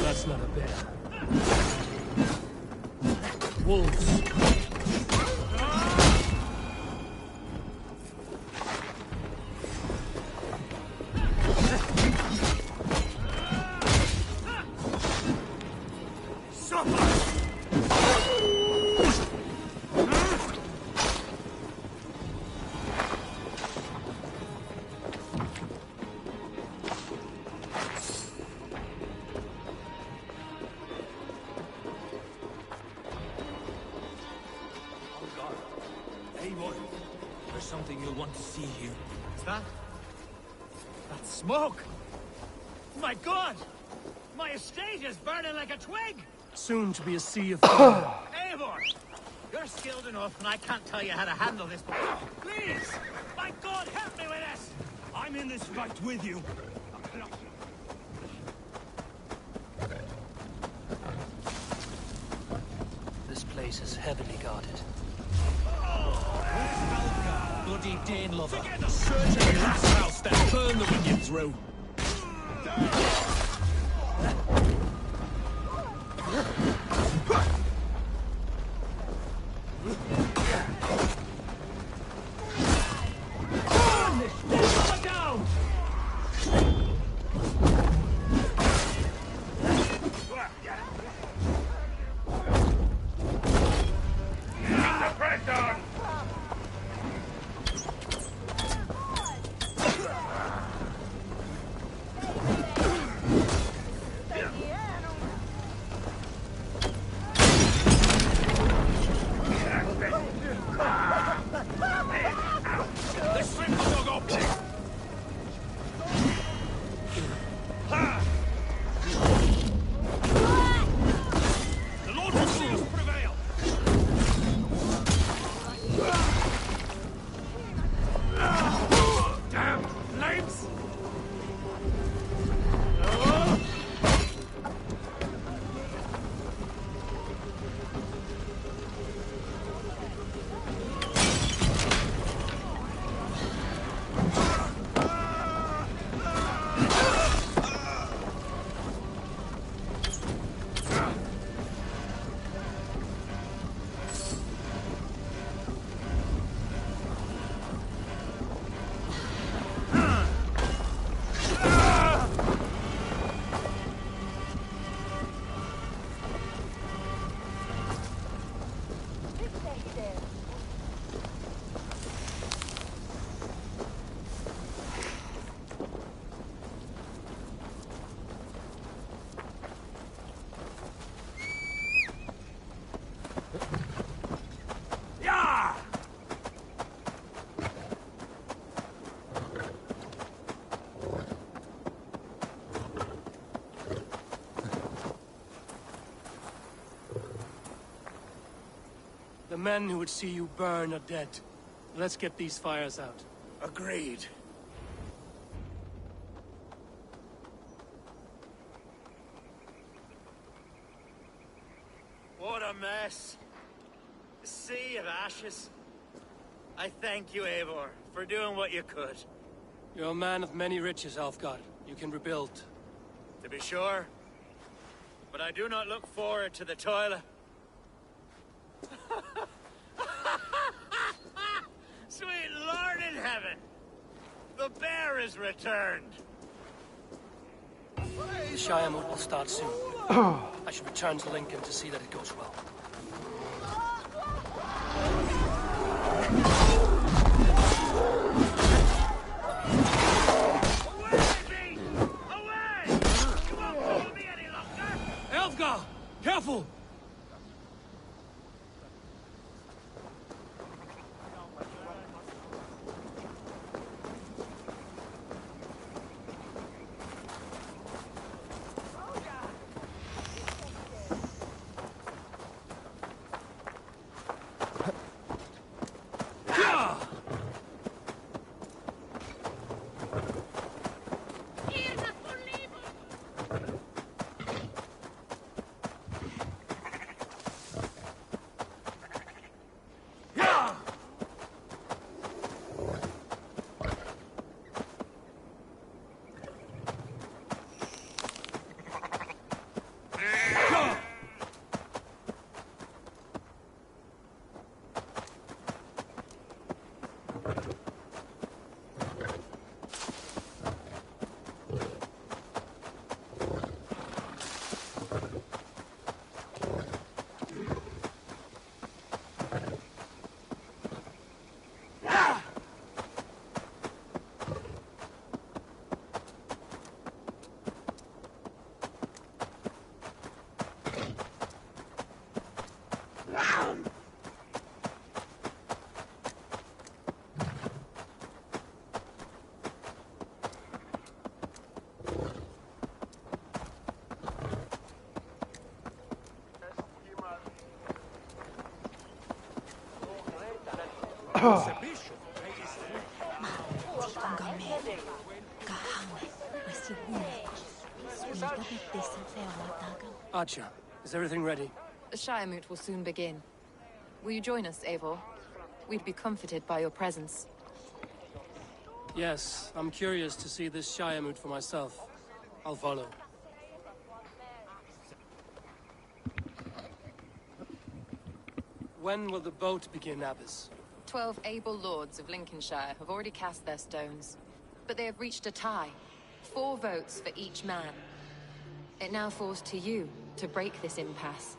That's not a bear. Wolves. There's something you'll want to see here. Is that? That's smoke! My God! My estate is burning like a twig! Soon to be a sea of fire. Eivor! You're skilled enough, and I can't tell you how to handle this. Please! My God, help me with this! I'm in this fight with you. This place is heavily guarded. Bloody Dane lover. Search every last house that burn the wicked through. The men who would see you burn are dead. Let's get these fires out. Agreed. What a mess. A sea of ashes. I thank you, Eivor, for doing what you could. You're a man of many riches, Alfgard. You can rebuild. To be sure. But I do not look forward to the toil. Sweet Lord in heaven! The bear is returned! The Shire moot will start soon. I should return to Lincoln to see that it goes well. Elfgar! Careful! Archer, is everything ready? The Shiremoot will soon begin. Will you join us, Eivor? We'd be comforted by your presence. Yes, I'm curious to see this Shiremoot for myself. I'll follow. When will the boat begin, Abbess? 12 able lords of Lincolnshire have already cast their stones, but they have reached a tie. 4 votes for each man. It now falls to you to break this impasse.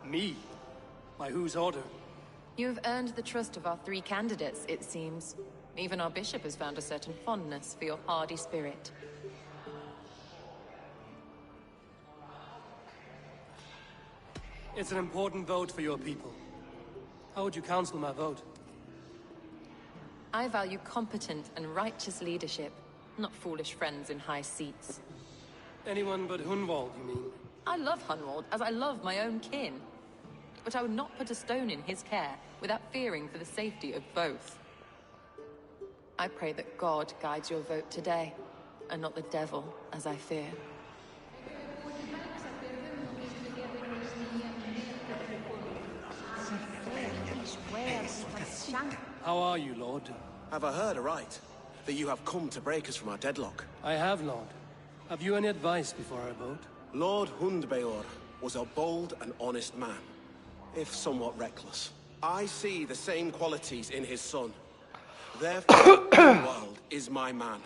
Me? By whose order? You have earned the trust of our 3 candidates, it seems. Even our bishop has found a certain fondness for your hardy spirit. It's an important vote for your people. How would you counsel my vote? I value competent and righteous leadership, not foolish friends in high seats. Anyone but Hunwald, you mean? I love Hunwald, as I love my own kin. But I would not put a stone in his care without fearing for the safety of both. I pray that God guides your vote today, and not the devil, as I fear. How are you, Lord? Have I heard aright? That you have come to break us from our deadlock? I have, Lord. Have you any advice before I vote? Lord Hundbeor was a bold and honest man, if somewhat reckless. I see the same qualities in his son. Therefore, Hunwald is my man.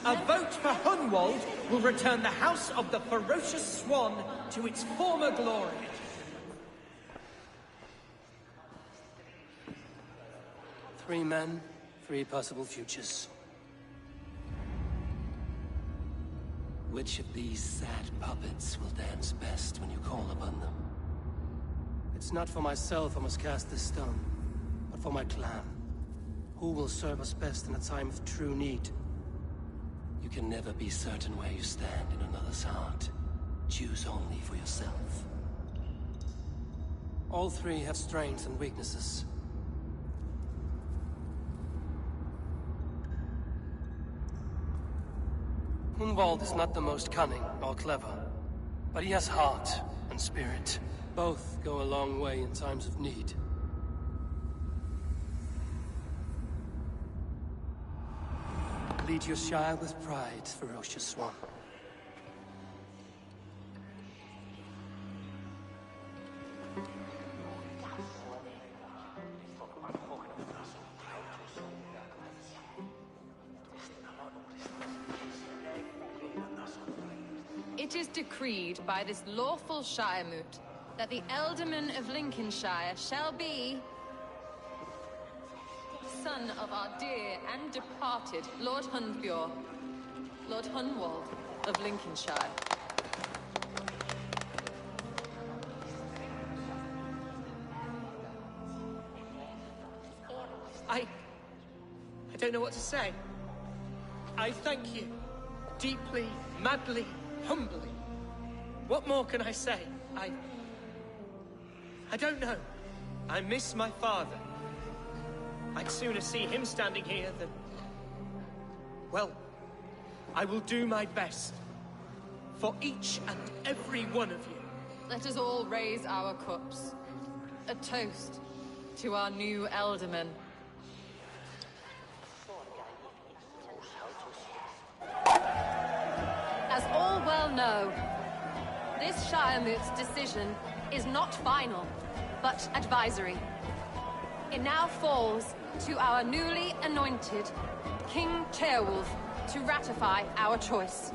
A vote for Hunwald will return the House of the Ferocious Swan to its former glory. Three men, 3 possible futures. Which of these sad puppets will dance best when you call upon them? It's not for myself I must cast this stone, but for my clan. Who will serve us best in a time of true need? You can never be certain where you stand in another's heart. Choose only for yourself. All 3 have strengths and weaknesses. Hunwald is not the most cunning or clever, but he has heart and spirit. Both go a long way in times of need. Lead your Shire with pride, Ferocious Swan. It is decreed by this lawful Shiremoot that the Alderman of Lincolnshire shall be son of our dear and departed Lord Hundbeor, Lord Hunwald of Lincolnshire. I don't know what to say. I thank you. Deeply, madly, humbly. What more can I say? I don't know. I miss my father. I'd sooner see him standing here than... Well, I will do my best. For each and every one of you. Let us all raise our cups. A toast to our new Alderman. As all well know, this Shiremoot's decision is not final, but advisory. It now falls to our newly anointed King Ceolwulf to ratify our choice.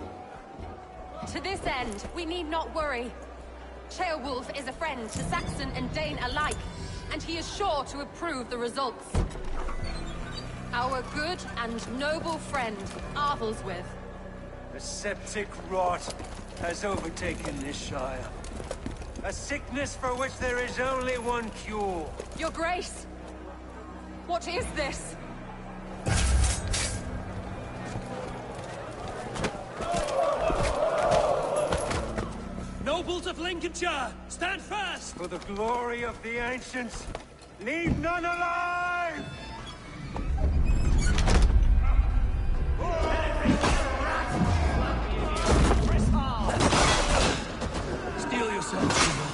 To this end, we need not worry. Ceolwulf is a friend to Saxon and Dane alike, and he is sure to approve the results. Our good and noble friend, Arvelswith. A septic rot has overtaken this Shire. A sickness for which there is only one cure. Your Grace! What is this? Noble Nobles of Lincolnshire, stand fast! For the glory of the ancients, leave none alive! Steel yourselves, people.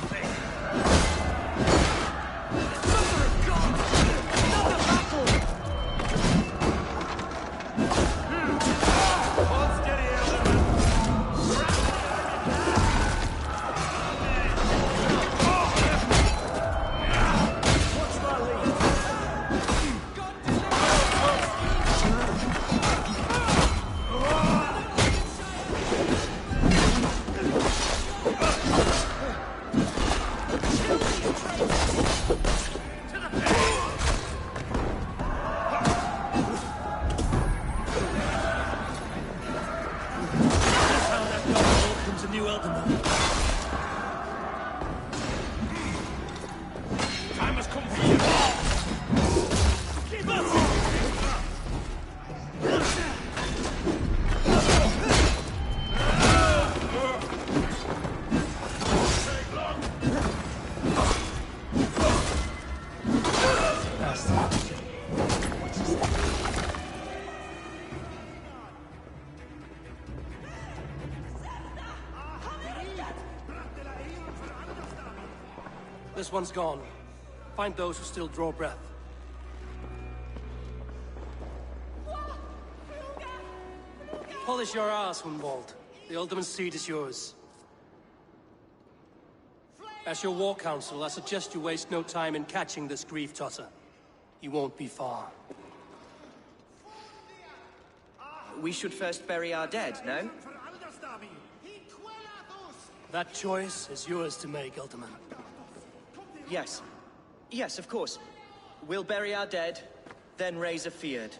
This one's gone. Find those who still draw breath. Polish your ass, Hunwald. The Alderman's seat is yours. As your war council, I suggest you waste no time in catching this grief-tosser. He won't be far. We should first bury our dead, no? That choice is yours to make, Alderman. Yes. Yes, of course. We'll bury our dead, then raise a feared.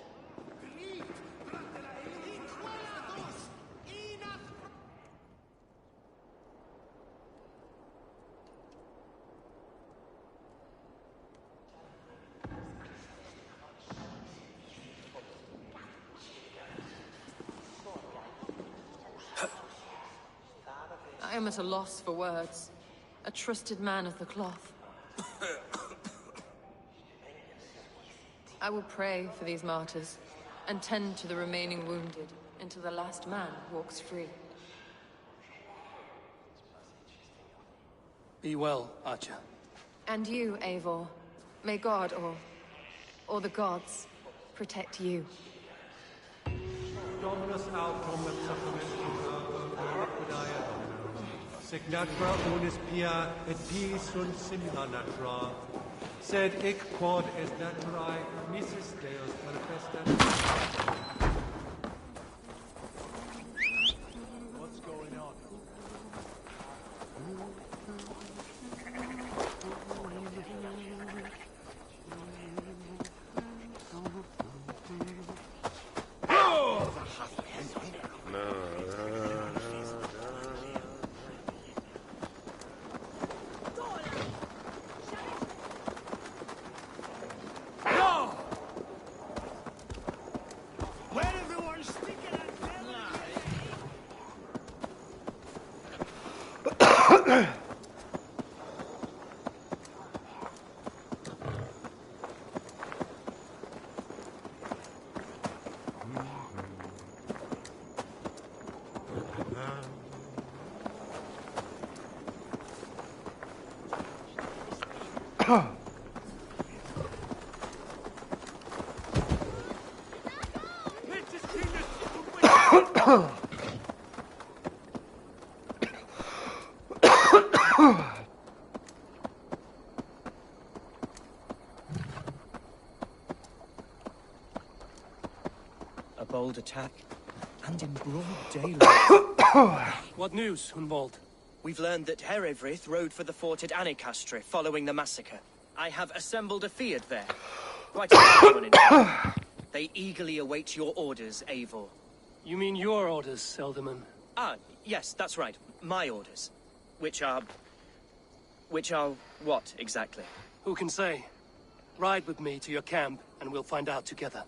I am at a loss for words. A trusted man of the cloth. I will pray for these martyrs, and tend to the remaining wounded, until the last man walks free. Be well, Archer. And you, Eivor. May God, or the gods, protect you. Dominus autem et sacramentum Apodaya Domino. Signatra unis pia et pii sunt simila natura. Sed hic quod est naturae missis Deus manifestat. What's going on? A bold attack, and in broad daylight. What news, Hunwald? We've learned that Herefrith rode for the fort at Annikastre following the massacre. I have assembled a field there. Quite a large one, indeed. They eagerly await your orders, Eivor. You mean your orders, Elderman? Ah, yes, that's right. My orders. Which are what, exactly? Who can say? Ride with me to your camp, and we'll find out together.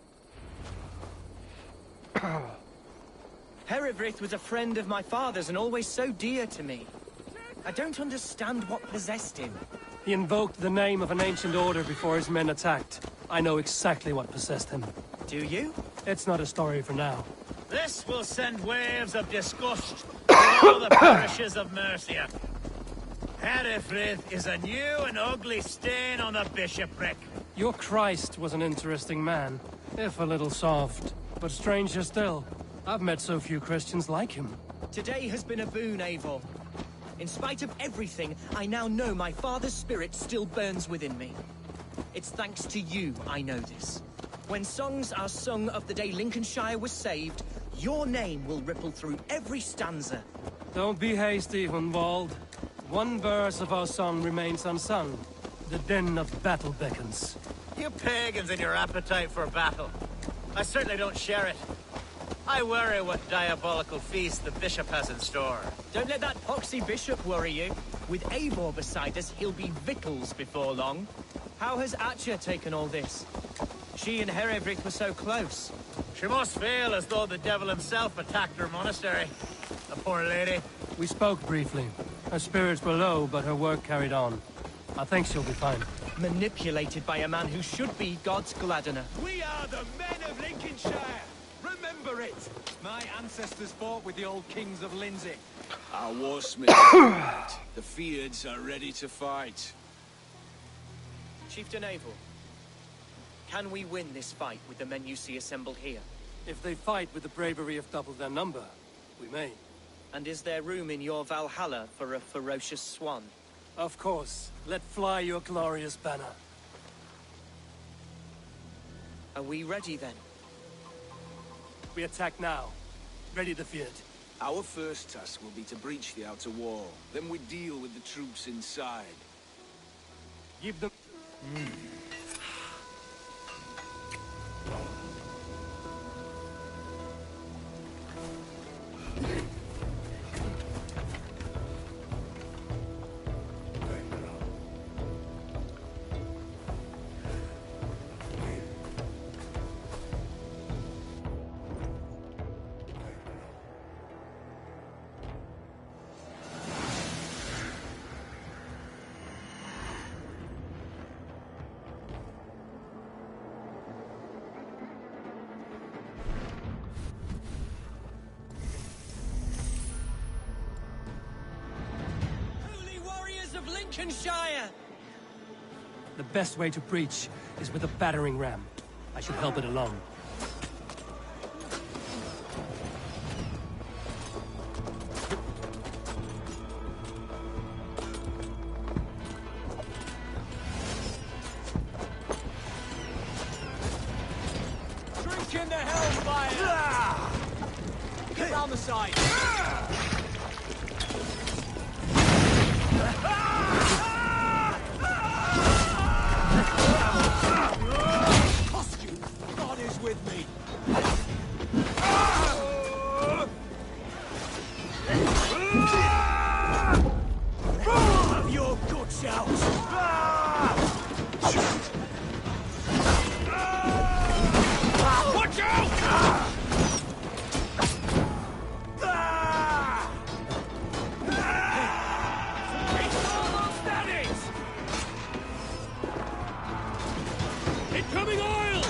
Herefrith was a friend of my father's and always so dear to me. I don't understand what possessed him. He invoked the name of an ancient order before his men attacked. I know exactly what possessed him. Do you? It's not a story for now. This will send waves of disgust to all the parishes of Mercia. Herefrith is a new and ugly stain on the bishopric. Your Christ was an interesting man, if a little soft. But stranger still, I've met so few Christians like him. Today has been a boon, Eivor. In spite of everything, I now know my father's spirit still burns within me. It's thanks to you I know this. When songs are sung of the day Lincolnshire was saved, your name will ripple through every stanza. Don't be hasty, Hunwald. One verse of our song remains unsung. The din of battle beckons. You pagans and your appetite for battle. I certainly don't share it. I worry what diabolical feast the bishop has in store. Don't let that poxy bishop worry you. With Eivor beside us, he'll be victuals before long. How has Atcha taken all this? She and Herevrik were so close. She must feel as though the devil himself attacked her monastery. The poor lady. We spoke briefly. Her spirits were low, but her work carried on. I think she'll be fine. Manipulated by a man who should be God's gladdener. We are the men of Lincolnshire! Remember it! My ancestors fought with the old kings of Lindsey. Our warsmiths are ready. The Fiards are ready to fight. Chieftain Eivor, can we win this fight with the men you see assembled here? If they fight with the bravery of double their number, we may. And is there room in your Valhalla for a ferocious swan? Of course. Let fly your glorious banner. Are we ready then? We attack now. Ready the field. Our first task will be to breach the outer wall. Then we deal with the troops inside. Give them... Lincolnshire! The best way to breach is with a battering ram. I should help it along. Drink in the hellfire! Get round the side! God is with me. Have your good shout. Watch out! Incoming oil!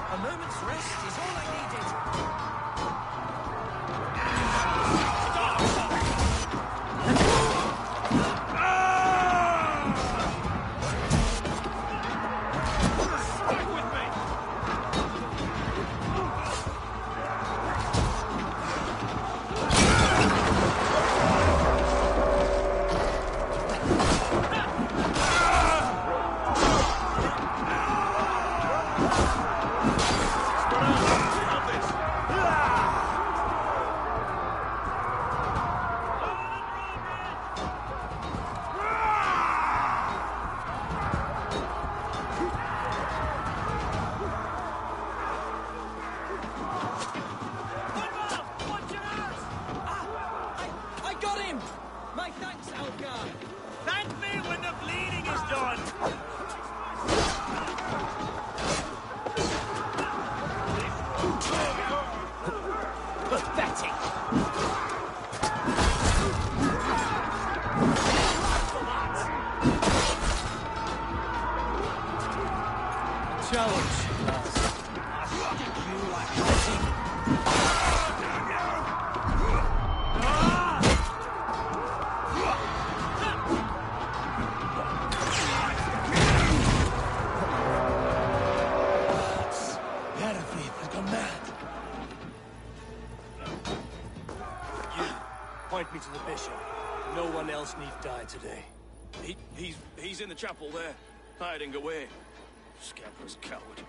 A moment's rest is all I needed. Stick with me. You're mad. You, point me to the bishop. No one else need die today. He's in the chapel there, hiding away. Scarecrow's coward.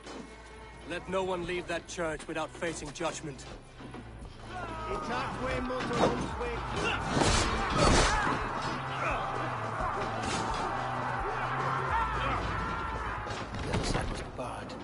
Let no one leave that church without facing judgment. The other side must be barred.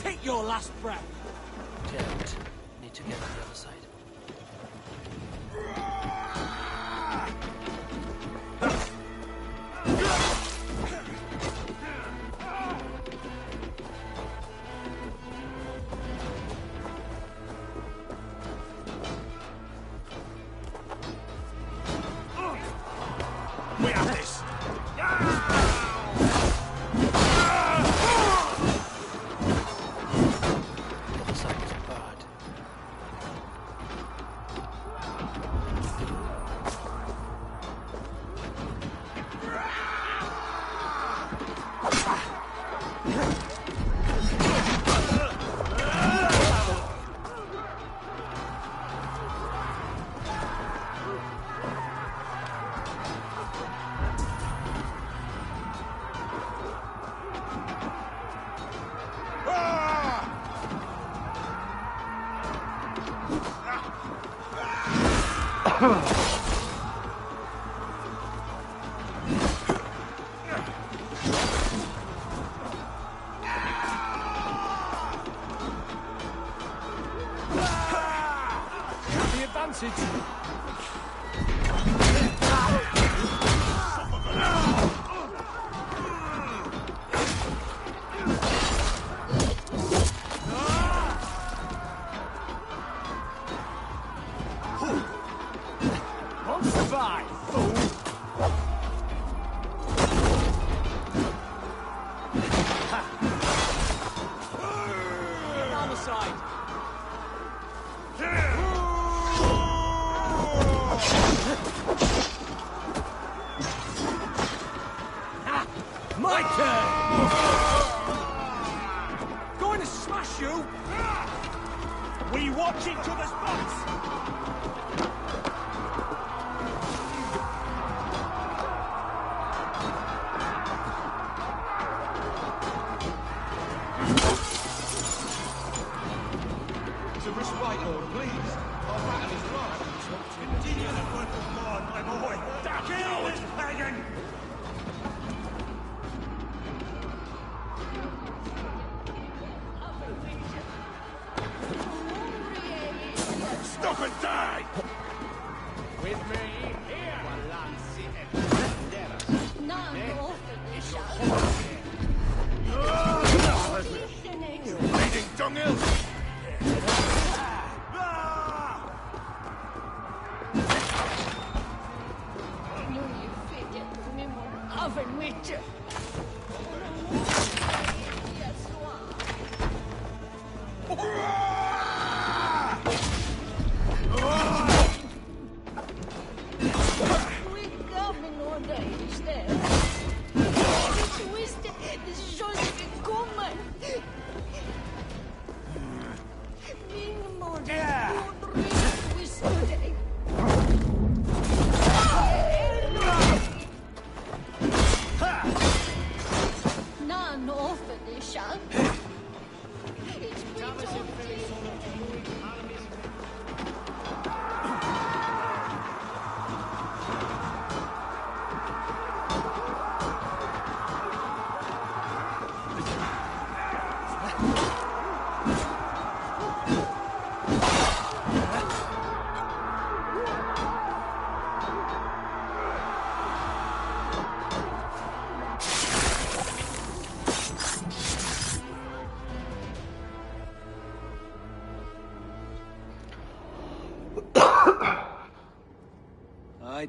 Take your last breath. Damn it. Need to get to the other side. We have this. The advantage. Won't survive. Get on the side. My turn! Going to smash you! We watch each other's butts! To respite, Lord, please. Our battle is lost. Continue the work of God, my boy. Kill this pagan! Stop and die! With me, here! You bleeding dunghill!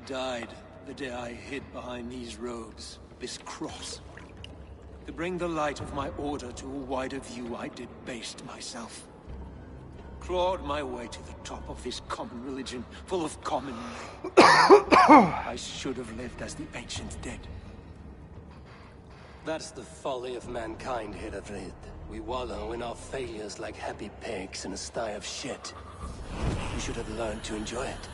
died the day I hid behind these robes, this cross. To bring the light of my order to a wider view, I debased myself. Clawed my way to the top of this common religion, full of common men. I should have lived as the ancient dead. That's the folly of mankind, Herefrid. We wallow in our failures like happy pigs in a sty of shit. We should have learned to enjoy it.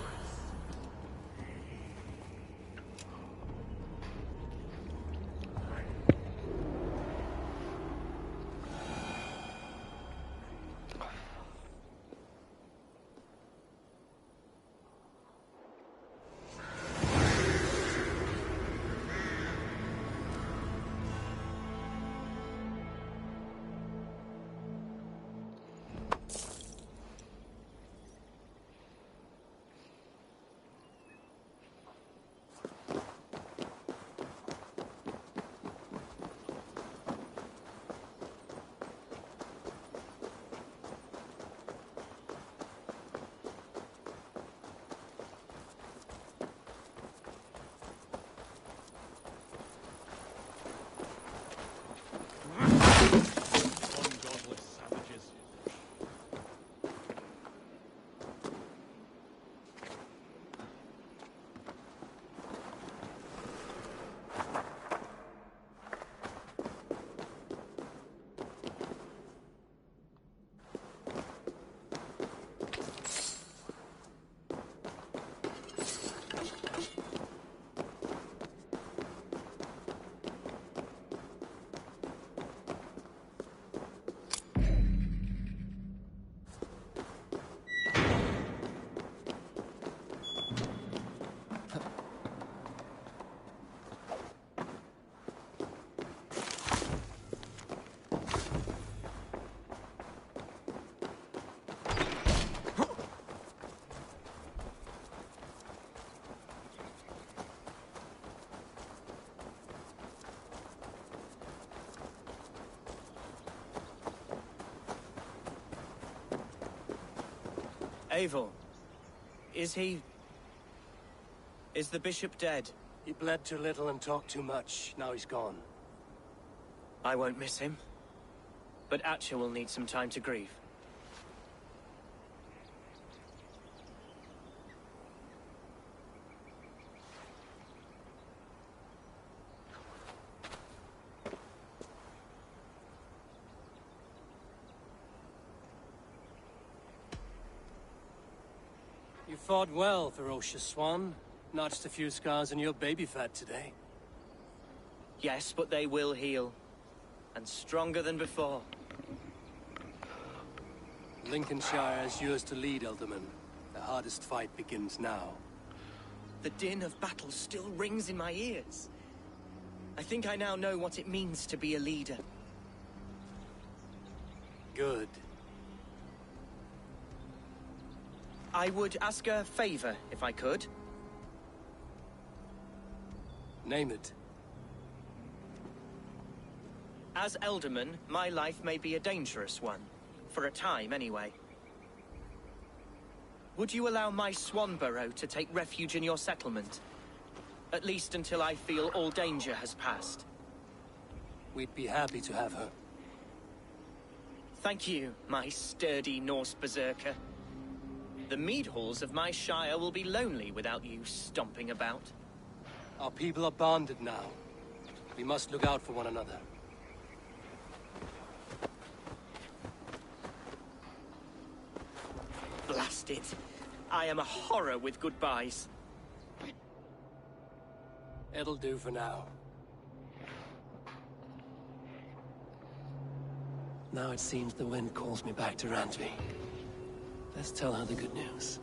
Eivor, is the bishop dead? He bled too little and talked too much. Now he's gone. I won't miss him. But Atcha will need some time to grieve. You fought well, ferocious swan. Notched a few scars on your baby fat today. Yes, but they will heal. And stronger than before. Lincolnshire is yours to lead, Elderman. The hardest fight begins now. The din of battle still rings in my ears. I think I now know what it means to be a leader. Good. I would ask a favor, if I could. Name it. As Elderman, my life may be a dangerous one. For a time, anyway. Would you allow my Swanborough to take refuge in your settlement? At least until I feel all danger has passed. We'd be happy to have her. Thank you, my sturdy Norse berserker. The mead halls of my shire will be lonely without you stomping about. Our people are bonded now. We must look out for one another. Blast it. I am a horror with goodbyes. It'll do for now. Now it seems the wind calls me back to Rantby. Let's tell her the good news.